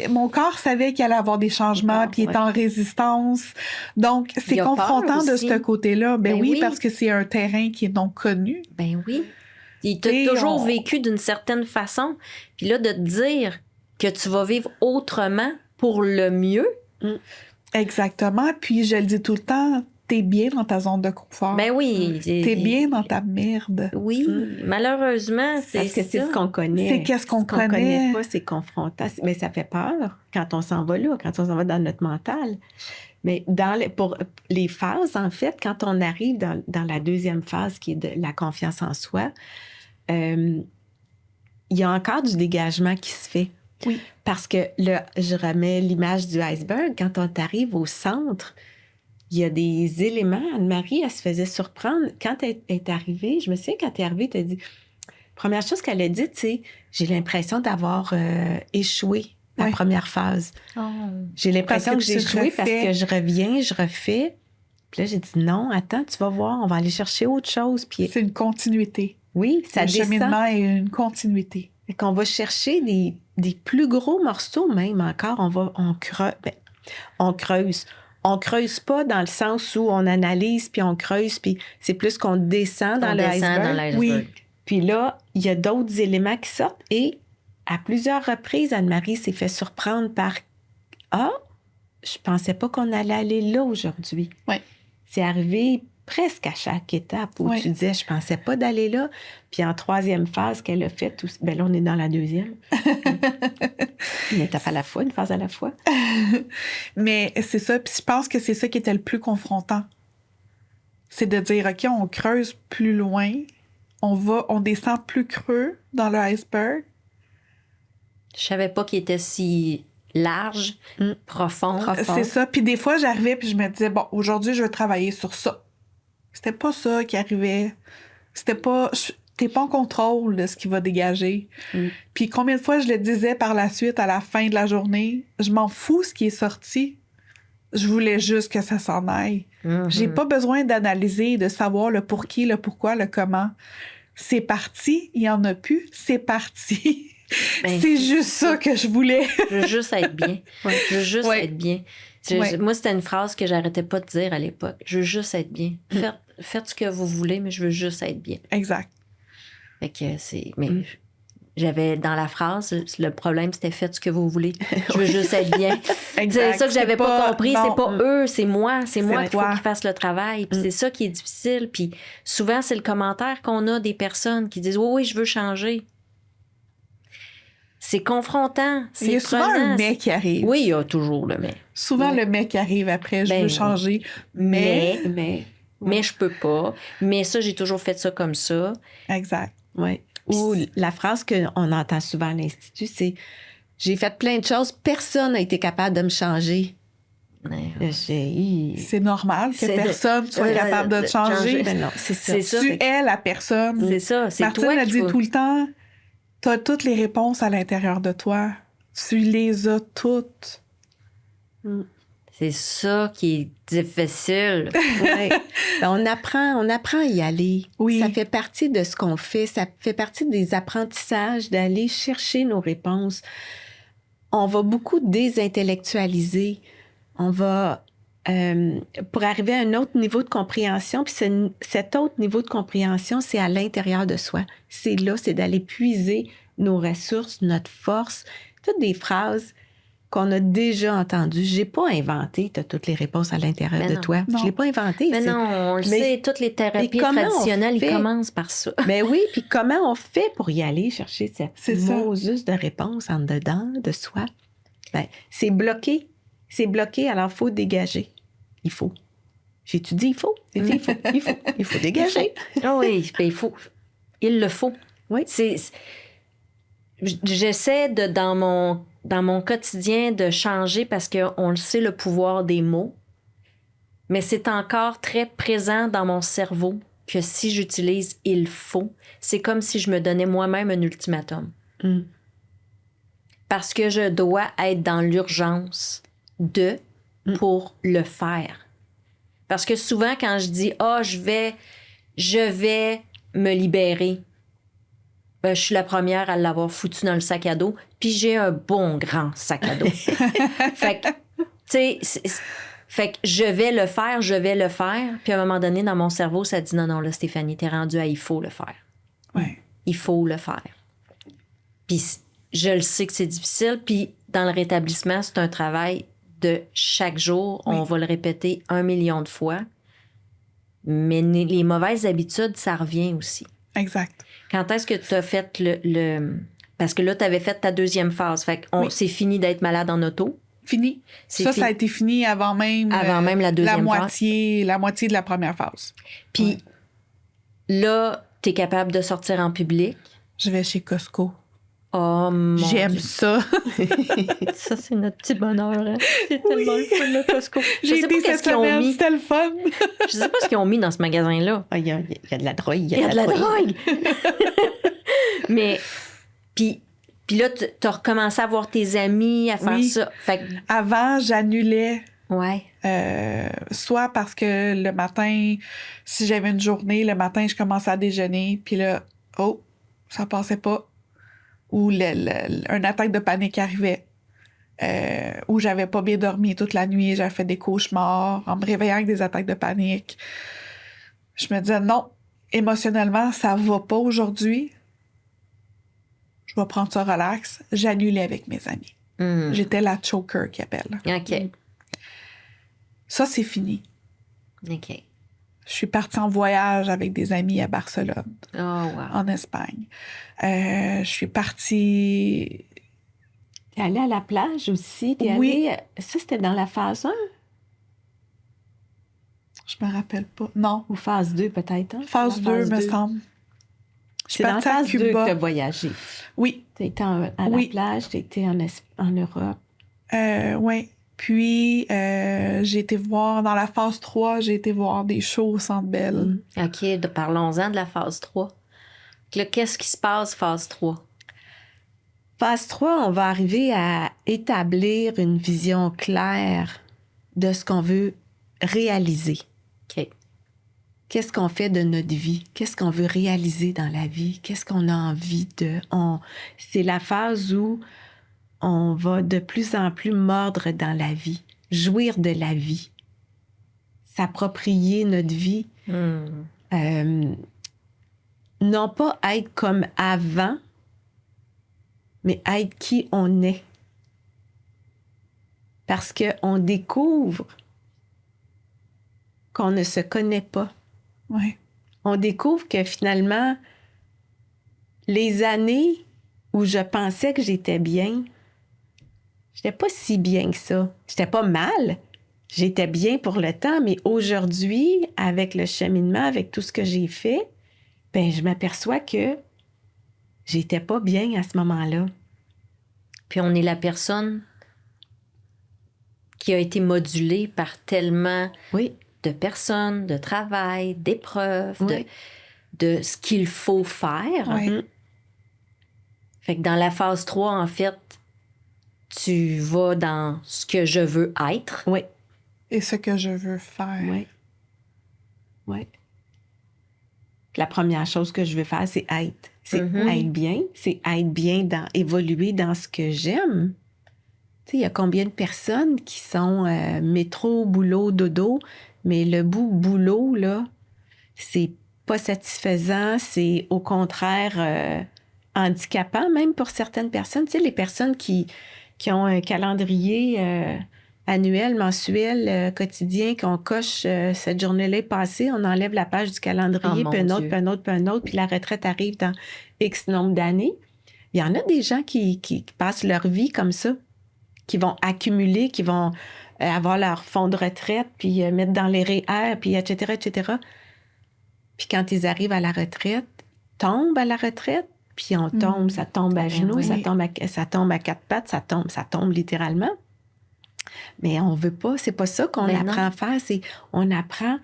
mon corps savait qu'il allait avoir des changements, puis il était en résistance. Donc, c'est confrontant de ce côté-là. Ben oui, parce que c'est un terrain qui est non connu. Ben oui. Il t'a toujours vécu d'une certaine façon. Puis là, de te dire que tu vas vivre autrement pour le mieux. Exactement. Puis je le dis tout le temps, t'es bien dans ta zone de confort. Ben oui. T'es bien dans ta merde. Oui, malheureusement, c'est parce que c'est ce qu'on connaît. C'est qu'est-ce qu'on connaît. Connaît pas, c'est confrontant. Mais ça fait peur quand on s'en va là, quand on s'en va dans notre mental. Mais pour les phases, en fait, quand on arrive dans la 2e phase, qui est de la confiance en soi, il y a encore du dégagement qui se fait. Oui. Parce que je remets l'image du iceberg. Quand on arrive au centre, il y a des éléments. Anne-Marie, elle se faisait surprendre. Quand elle est arrivée, je me souviens, quand elle est arrivée, elle a dit... Première chose qu'elle a dit, c'est « J'ai l'impression d'avoir échoué la première phase. Oh. J'ai l'impression que j'ai échoué parce que je reviens, je refais. » Puis là, j'ai dit « Non, attends, tu vas voir, on va aller chercher autre chose. » Puis c'est une continuité. Oui, ça descend. Le cheminement est une continuité. Et qu'on va chercher des plus gros morceaux même encore. On creuse. On creuse pas dans le sens où on analyse, puis on creuse, puis c'est plus qu'on descend dans l'iceberg. Oui. Puis là, il y a d'autres éléments qui sortent. Et à plusieurs reprises, Anne-Marie s'est fait surprendre par « Ah, je pensais pas qu'on allait aller là aujourd'hui. » Oui. C'est arrivé presque à chaque étape où Ouais. tu disais, je pensais pas d'aller là. Puis en troisième phase qu'elle a faite, ben là, on est dans la deuxième. Une étape à la fois, une phase à la fois. Mais c'est ça. Puis je pense que c'est ça qui était le plus confrontant. C'est de dire, OK, on creuse plus loin. On descend plus creux dans le iceberg. Je savais pas qu'il était si large, profond. C'est ça. Puis des fois, j'arrivais puis je me disais, bon, aujourd'hui, je vais travailler sur ça. C'était pas ça qui arrivait. C'était pas... T'es pas en contrôle de ce qui va dégager. Puis combien de fois je le disais par la suite, à la fin de la journée, je m'en fous ce qui est sorti. Je voulais juste que ça s'en aille. J'ai pas besoin d'analyser, de savoir le pour qui, le pourquoi, le comment. C'est parti, il y en a plus, c'est parti. Ben, c'est juste ça que je voulais. Je veux juste être bien. Je veux juste être bien. Moi, c'était une phrase que j'arrêtais pas de dire à l'époque. Je veux juste être bien. Faites ce que vous voulez, mais je veux juste être bien. Exact. Fait que c'est... Mais j'avais dans la phrase, le problème, c'était faites ce que vous voulez. Je veux juste être bien. Exact. C'est ça que j'avais pas compris. Non. C'est pas eux, c'est moi. C'est moi qu'il faut toi. qu'ils fassent le travail. Puis c'est ça qui est difficile. Puis souvent, c'est le commentaire qu'on a des personnes qui disent « Oui, je veux changer ». C'est confrontant. Il y a souvent un mais qui arrive. Oui, il y a toujours le mais. Souvent, le mais qui arrive après, je Ben veux oui. changer. Mais je peux pas. Mais ça, j'ai toujours fait ça comme ça. Exact. Oui. Ou la phrase qu'on entend souvent à l'Institut, c'est « J'ai fait plein de choses, personne n'a été capable de me changer. » C'est normal que personne soit capable de te changer. Ben non, c'est ça. C'est ça. Tu es la personne. C'est ça. C'est Martine toi le qui dit faut- tout le temps, tu as toutes les réponses à l'intérieur de toi. Tu les as toutes. C'est ça qui est difficile. Ouais. Ben, on apprend à y aller. Oui. Ça fait partie de ce qu'on fait. Ça fait partie des apprentissages d'aller chercher nos réponses. On va beaucoup désintellectualiser. On va... pour arriver à un autre niveau de compréhension, puis cet autre niveau de compréhension, c'est à l'intérieur de soi. C'est là, c'est d'aller puiser nos ressources, notre force, toutes des phrases qu'on a déjà entendues. J'ai pas inventé, tu as toutes les réponses à l'intérieur Mais de non. toi. Non. Je l'ai pas inventé. Mais non, on le sait, toutes les thérapies comment on traditionnelles, ils fait? commencent par ça. Mais oui, puis comment on fait pour y aller chercher cette C'est ça. Moses de réponse en dedans de soi? Ben, c'est bloqué. C'est bloqué, alors il faut dégager. Il faut. J'ai-tu dit il faut? J'ai dit il faut. Il faut dégager. Ah oui, ben, il le faut. Oui. J'essaie dans mon quotidien de changer parce qu'on le sait, le pouvoir des mots, mais c'est encore très présent dans mon cerveau que si j'utilise « il faut », c'est comme si je me donnais moi-même un ultimatum. Parce que je dois être dans l'urgence pour le faire. Parce que souvent, quand je dis « Ah, je vais me libérer », ben, je suis la première à l'avoir foutu dans le sac à dos, puis j'ai un bon grand sac à dos. Fait que, tu sais, fait que je vais le faire, puis à un moment donné, dans mon cerveau, ça dit « Non, là, Stéphanie, t'es rendue à « il faut le faire ». Ouais. Il faut le faire. Puis je le sais que c'est difficile, puis dans le rétablissement, c'est un travail de chaque jour. Oui. On va le répéter 1 million de fois. Mais les mauvaises habitudes, ça revient aussi. Exact. Quand est-ce que tu as fait le... Parce que là, tu avais fait ta deuxième phase. Fait que c'est fini d'être malade en auto. Fini. C'est Ça, fini. ça a été fini avant même La deuxième la moitié de la première phase. Puis là, tu es capable de sortir en public. Je vais chez Costco. Oh mon J'aime Dieu. ça. Ça, c'est notre petit bonheur. Hein? C'est tellement le fun, le Costco. Je J'ai sais pas été qu'est-ce cette qu'ils ont semaine, mis. c'était le fun. Je sais pas ce qu'ils ont mis dans ce magasin-là. Il y a de la drogue. Il y a de la drogue. Mais, puis là, tu as recommencé à voir tes amis, à faire Oui. ça. Fait que, Avant, j'annulais ouais. soit parce que le matin, si j'avais une journée, le matin, je commençais à déjeuner, puis là, ça passait pas. Ou un attaque de panique arrivait. Ou j'avais pas bien dormi toute la nuit, j'avais fait des cauchemars en me réveillant avec des attaques de panique. Je me disais, non, émotionnellement, ça va pas aujourd'hui. Je vais prendre ça relax. J'annulais avec mes amis. J'étais la choker qui appelle. OK. Ça, c'est fini. OK. Je suis partie en voyage avec des amis à Barcelone, Oh, wow. en Espagne. Je suis partie... T'es allée à la plage aussi? Oui. Ça, c'était dans la phase 1 Je me rappelle pas. Non. ou phase 2 peut-être? Hein? Phase La 2, me 2. semble. Je suis C'est dans la partie à phase 2 que Cuba. tu as voyagé. Oui. Tu été à Oui. la plage, tu été en Europe. Oui. Puis, j'ai été voir, dans la phase 3, j'ai été voir des shows au Centre Bell. OK, parlons-en de la phase 3. Là, qu'est-ce qui se passe, phase 3? Phase 3, on va arriver à établir une vision claire de ce qu'on veut réaliser. OK. Qu'est-ce qu'on fait de notre vie? Qu'est-ce qu'on veut réaliser dans la vie? Qu'est-ce qu'on a envie de... C'est la phase où on va de plus en plus mordre dans la vie, jouir de la vie, s'approprier notre vie. Non pas être comme avant, mais être qui on est. Parce qu'on découvre qu'on ne se connaît pas. Oui. On découvre que finalement, les années où je pensais que j'étais bien, j'étais pas si bien que ça. J'étais pas mal. J'étais bien pour le temps, mais aujourd'hui, avec le cheminement, avec tout ce que j'ai fait, ben je m'aperçois que j'étais pas bien à ce moment-là. Puis on est la personne qui a été modulée par tellement Oui, de personnes, de travail, d'épreuves, oui. de ce qu'il faut faire. Oui. Fait que dans la phase 3, en fait, tu vas dans ce que je veux être. Oui, Et ce que je veux faire. oui. Oui. La première chose que je veux faire, c'est être. C'est être bien. C'est être bien évoluer dans ce que j'aime. Tu sais, il y a combien de personnes qui sont métro, boulot, dodo, mais le boulot, là, c'est pas satisfaisant, c'est au contraire handicapant, même pour certaines personnes. Tu sais, les personnes qui ont un calendrier annuel, mensuel, quotidien, qu'on coche cette journée-là est passée, on enlève la page du calendrier, Oh, puis un mon autre, Dieu. puis un autre, puis un autre, puis la retraite arrive dans X nombre d'années. Il y en a des gens qui passent leur vie comme ça, qui vont accumuler, qui vont avoir leur fonds de retraite, puis mettre dans les REER, puis etc., etc. Puis quand ils arrivent à la retraite, tombent à la retraite, puis on tombe, ça tombe à genoux, oui. ça tombe à quatre pattes, ça tombe littéralement. Mais on veut pas, c'est pas ça qu'on Ben non. apprend à faire, c'est on apprend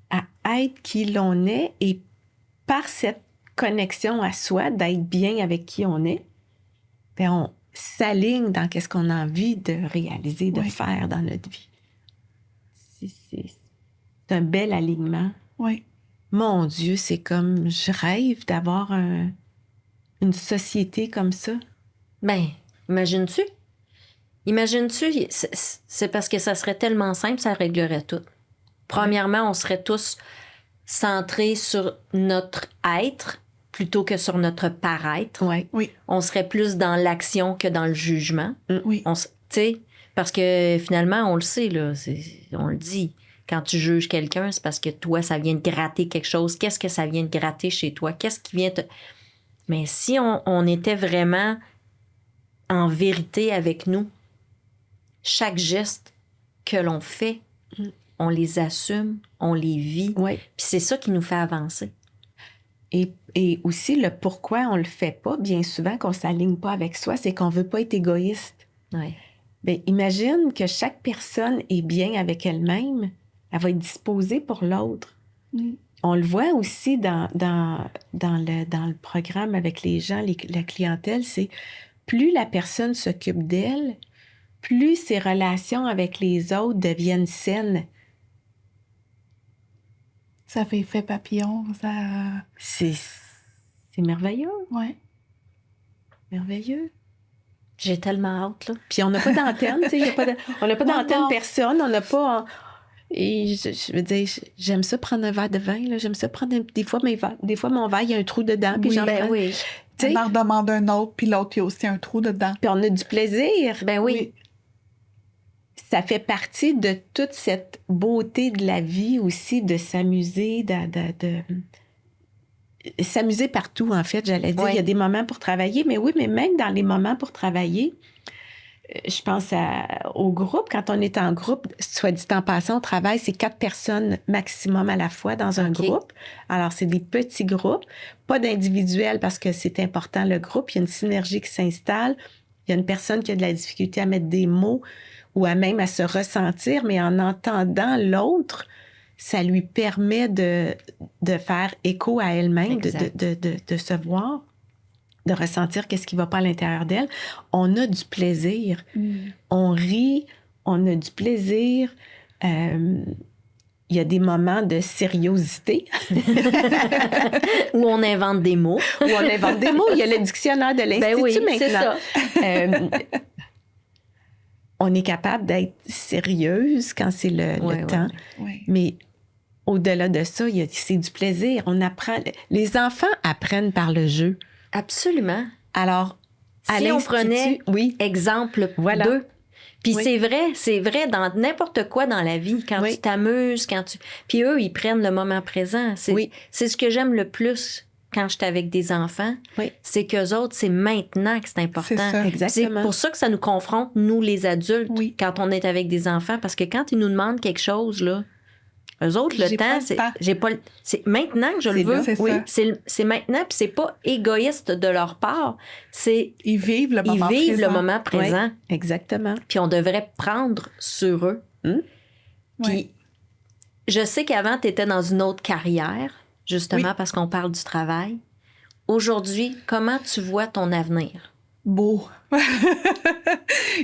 à être qui l'on est et par cette connexion à soi, d'être bien avec qui on est, ben on s'aligne dans qu'est-ce qu'on a envie de réaliser, de Oui. faire dans notre vie. C'est un bel alignement. Oui. Mon Dieu, c'est comme, je rêve d'avoir une société comme ça. Ben, imagines-tu? Imagines-tu? C'est parce que ça serait tellement simple, ça réglerait tout. Premièrement, on serait tous centrés sur notre être plutôt que sur notre paraître. Ouais. Oui. On serait plus dans l'action que dans le jugement. Oui. Tu sais, parce que finalement, on le sait, là, on le dit. Quand tu juges quelqu'un, c'est parce que toi, ça vient de gratter quelque chose. Qu'est-ce que ça vient de gratter chez toi? Qu'est-ce qui vient te... Mais si on était vraiment en vérité avec nous, chaque geste que l'on fait, on les assume, on les vit. Ouais. Puis c'est ça qui nous fait avancer. Et aussi, le pourquoi on le fait pas, bien souvent, qu'on s'aligne pas avec soi, c'est qu'on veut pas être égoïste. Ouais. Bien, imagine que chaque personne est bien avec elle-même, elle va être disposée pour l'autre. On le voit aussi dans le programme avec les gens, la clientèle, c'est plus la personne s'occupe d'elle, plus ses relations avec les autres deviennent saines. Ça fait effet papillon. Ça... C'est merveilleux, Ouais. merveilleux. J'ai tellement hâte, là. Puis on n'a pas d'antenne, tu sais, on n'a pas d'antenne non. personne, on n'a pas... Et je veux dire, j'aime ça prendre un verre de vin, là. J'aime ça prendre des fois mon verre, il y a un trou dedans, puis Oui, j'en Ben prends. oui. Tu sais, On en redemande un autre, puis l'autre, il y a aussi un trou dedans. puis on a du plaisir. Ben oui. ça fait partie de toute cette beauté de la vie aussi, de s'amuser, de s'amuser partout, en fait, j'allais dire. Oui. Il y a des moments pour travailler, mais oui, mais même dans les moments pour travailler, je pense au groupe. Quand on est en groupe, soit dit en passant, on travaille, c'est 4 personnes maximum à la fois dans un OK. groupe. Alors, c'est des petits groupes, pas d'individuels parce que c'est important, le groupe. Il y a une synergie qui s'installe. Il y a une personne qui a de la difficulté à mettre des mots ou à même à se ressentir, mais en entendant l'autre, ça lui permet de faire écho à elle-même, de se voir, de ressentir qu'est-ce qui ne va pas à l'intérieur d'elle. On a du plaisir. On rit, on a du plaisir. Il y a des moments de sériosité. Où on invente des mots. Où on invente des mots. Il y a le dictionnaire de l'Institut Ben oui, maintenant. c'est ça. On est capable d'être sérieuse quand c'est le temps. Ouais. Mais au-delà de ça, c'est du plaisir. On apprend. Les enfants apprennent par le jeu. Absolument. Alors, à Si on l'Institut, prenait oui, exemple Voilà. 2. Puis Oui. c'est vrai dans n'importe quoi dans la vie. Quand Oui. tu t'amuses, Puis eux, ils prennent le moment présent. Oui. C'est ce que j'aime le plus quand je suis avec des enfants. Oui. C'est qu'eux autres, c'est maintenant que c'est important. C'est ça. Exactement. C'est pour ça que ça nous confronte, nous, les adultes, Oui. quand on est avec des enfants. Parce que quand ils nous demandent quelque chose, là, eux autres, le J'ai pas temps, le temps. c'est maintenant que je le C'est veux. là, c'est Oui, ça. c'est maintenant, puis c'est pas égoïste de leur part. C'est Ils vivent le ils moment vivent présent. le moment présent. Exactement. Puis on devrait prendre sur eux. Puis Oui. je sais qu'avant, tu étais dans une autre carrière, justement Oui. parce qu'on parle du travail. Aujourd'hui, comment tu vois ton avenir? Beau.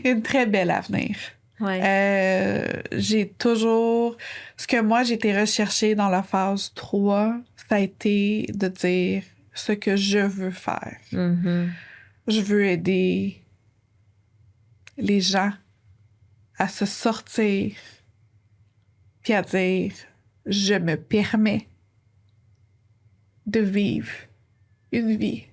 Une très belle avenir. Ouais. J'ai toujours... Ce que moi, j'ai été rechercher dans la phase 3, ça a été de dire ce que je veux faire. Mhm. Je veux aider les gens à se sortir puis à dire « Je me permets de vivre une vie. »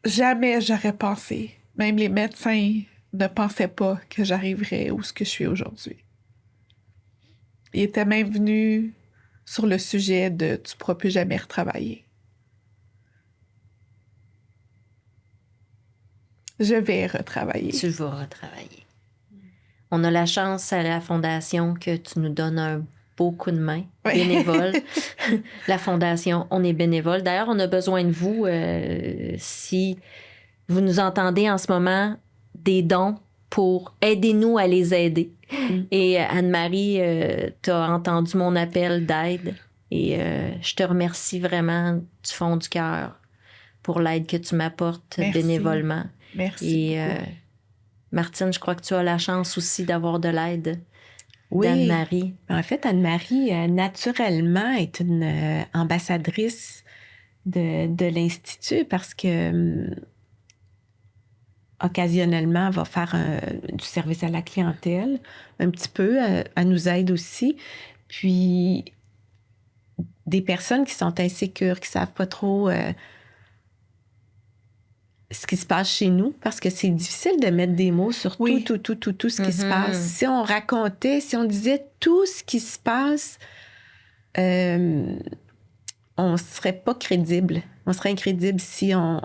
Jamais j'aurais pensé, même les médecins ne pensaient pas que j'arriverais où ce que je suis aujourd'hui. Ils étaient même venus sur le sujet de « Tu ne pourras plus jamais retravailler ». Je vais retravailler. Tu vas retravailler. On a la chance à la Fondation que tu nous donnes un beau coup de main, Oui. bénévole. La Fondation, on est bénévole. D'ailleurs, on a besoin de vous. Si vous nous entendez en ce moment, des dons pour aider-nous à les aider. Et Anne-Marie, tu as entendu mon appel d'aide et je te remercie vraiment du fond du cœur pour l'aide que tu m'apportes Merci. bénévolement. Merci Et beaucoup. Martine, je crois que tu as la chance aussi d'avoir de l'aide Oui. d'Anne-Marie. En fait, Anne-Marie, naturellement, est une ambassadrice de l'Institut parce que occasionnellement, elle va faire du service à la clientèle, un petit peu, elle nous aide aussi. Puis, des personnes qui sont insécures, qui ne savent pas trop ce qui se passe chez nous, parce que c'est difficile de mettre des mots sur Oui. tout ce qui se Mhm. passe. Si on racontait, si on disait tout ce qui se passe, on ne serait pas crédible. On serait incrédible si on...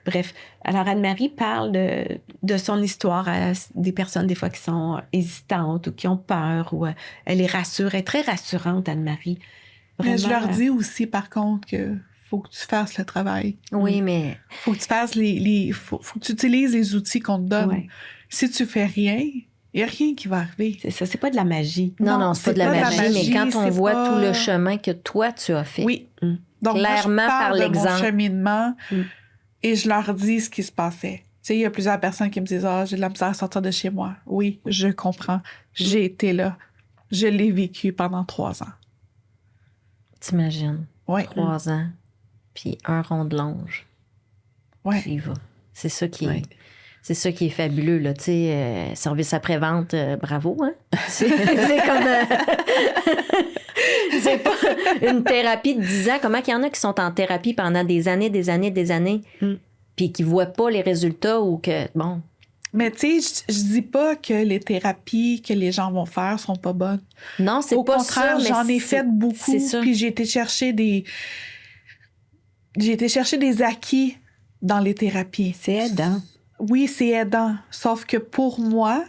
Bref. Alors, Anne-Marie parle de son histoire à des personnes, des fois, qui sont hésitantes ou qui ont peur. Ou elle les rassure. Elle est très rassurante, Anne-Marie. Mais je Vraiment. leur dis aussi, par contre, que faut que tu fasses le travail. Oui, mais Faut que tu fasses faut que tu utilises les outils qu'on te donne. Ouais. Si tu fais rien, il n'y a rien qui va arriver. C'est ça, c'est pas de la magie. non, c'est pas de la magie, mais quand on c'est voit pas- tout le chemin que toi, tu as fait. Oui. Mm. Donc, Clairement, moi, je par parle de mon l'exemple. cheminement Mm. et je leur dis ce qui se passait. Tu sais, il y a plusieurs personnes qui me disent « Ah, j'ai de la misère à sortir de chez moi. » Oui, je comprends. J'ai été là. Je l'ai vécu pendant 3 ans. T'imagines, Oui. 3 ans, puis un rond de longe. Ouais. Tu y vas. C'est ça qui est... Ouais. C'est ça qui est fabuleux, là, tu sais, service après-vente, bravo, hein? C'est comme... c'est pas une thérapie de 10 ans. Comment qu'il y en a qui sont en thérapie pendant des années? Mm. puis qui ne voient pas les résultats ou que, bon... Mais tu sais, je dis pas que les thérapies que les gens vont faire sont pas bonnes. Non, c'est Au pas contraire, ça, mais j'en ai fait beaucoup, c'est ça. puis j'ai été chercher des acquis dans les thérapies. C'est aidant. Oui, c'est aidant. Sauf que pour moi,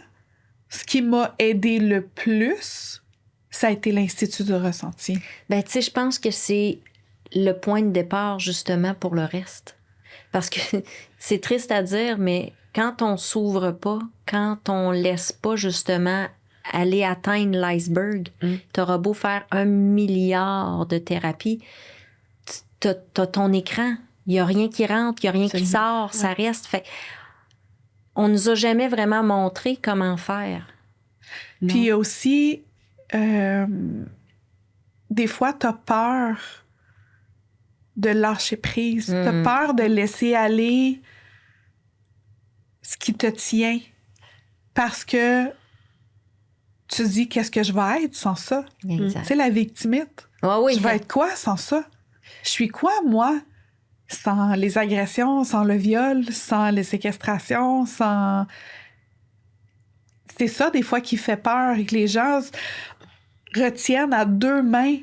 ce qui m'a aidé le plus, ça a été l'Institut du ressenti. Ben, tu sais, je pense que c'est le point de départ, justement, pour le reste. Parce que c'est triste à dire, mais quand on s'ouvre pas, quand on laisse pas, justement, aller atteindre l'iceberg, t'auras beau faire 1 milliard de thérapies, t'as ton écran. Il n'y a rien qui rentre, il n'y a rien qui sort, ça reste. Fait on nous a jamais vraiment montré comment faire. Puis il y a aussi, des fois, tu as peur de lâcher prise. Tu as peur de laisser aller ce qui te tient parce que tu dis qu'est-ce que je vais être sans ça. Exact. Tu sais, la victimite. Oui. Je vais être quoi sans ça? Je suis quoi, moi, sans les agressions, sans le viol, sans les séquestrations, sans... C'est ça, des fois, qui fait peur et que les gens retiennent à 2 mains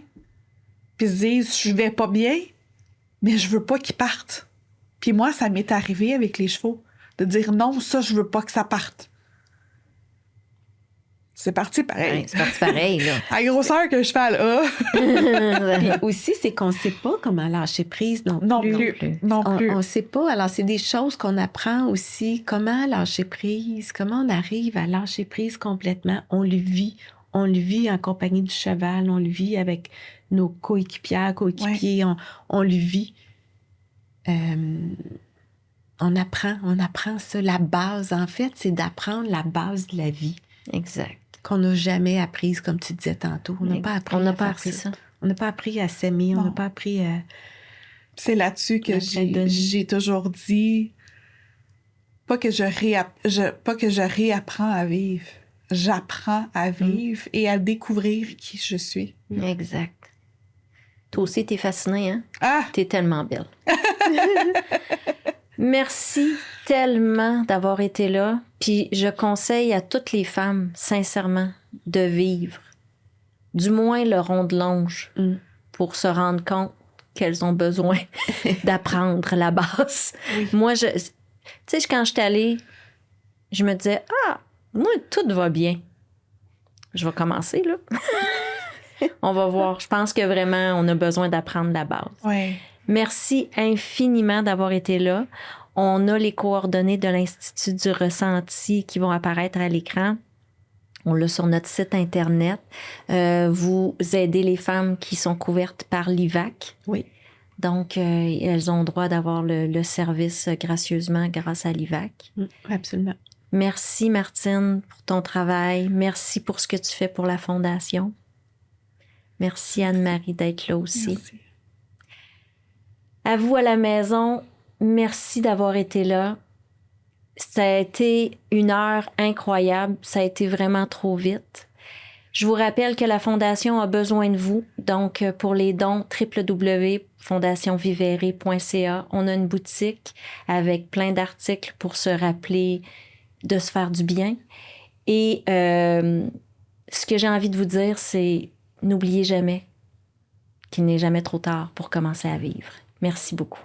puis se disent « Je vais pas bien, mais je veux pas qu'ils partent. » Puis moi, ça m'est arrivé avec les chevaux, de dire « Non, ça, je veux pas que ça parte. » C'est parti pareil. Ouais, c'est parti pareil, là. À grosseur que le cheval a. Puis aussi, c'est qu'on ne sait pas comment lâcher prise non plus. Non plus. On ne sait pas. Alors, c'est des choses qu'on apprend aussi. Comment lâcher prise, comment on arrive à lâcher prise complètement. On le vit. On le vit en compagnie du cheval. On le vit avec nos coéquipiers. Ouais. On le vit. On apprend ça. La base, en fait, c'est d'apprendre la base de la vie. Exact. Qu'on n'a jamais apprise, comme tu disais tantôt. On n'a pas appris ça. On n'a pas appris à s'aimer, on n'a pas appris à... C'est là-dessus que j'ai toujours dit, pas que je réapprends à vivre. J'apprends à vivre et à découvrir qui je suis. Exact. Toi aussi, t'es fascinée, hein? Ah! T'es tellement belle. Merci tellement d'avoir été là. Puis je conseille à toutes les femmes, sincèrement, de vivre du moins le rond de longe pour se rendre compte qu'elles ont besoin d'apprendre la base. Oui. Moi, tu sais, quand je suis allée, je me disais, moi, tout va bien. Je vais commencer, là. On va voir. Je pense que vraiment, on a besoin d'apprendre la base. Oui. Merci infiniment d'avoir été là. On a les coordonnées de l'Institut du ressenti qui vont apparaître à l'écran. On l'a sur notre site Internet. Vous aidez les femmes qui sont couvertes par l'IVAC. Oui. Donc, elles ont le droit d'avoir le service gracieusement grâce à l'IVAC. Absolument. Merci, Martine, pour ton travail. Merci pour ce que tu fais pour la Fondation. Merci, Anne-Marie, d'être là aussi. Merci. À vous à la maison, merci d'avoir été là. Ça a été une heure incroyable. Ça a été vraiment trop vite. Je vous rappelle que la Fondation a besoin de vous. Donc, pour les dons, www.fondationvivere.ca. On a une boutique avec plein d'articles pour se rappeler de se faire du bien. Et ce que j'ai envie de vous dire, c'est n'oubliez jamais qu'il n'est jamais trop tard pour commencer à vivre. Merci beaucoup.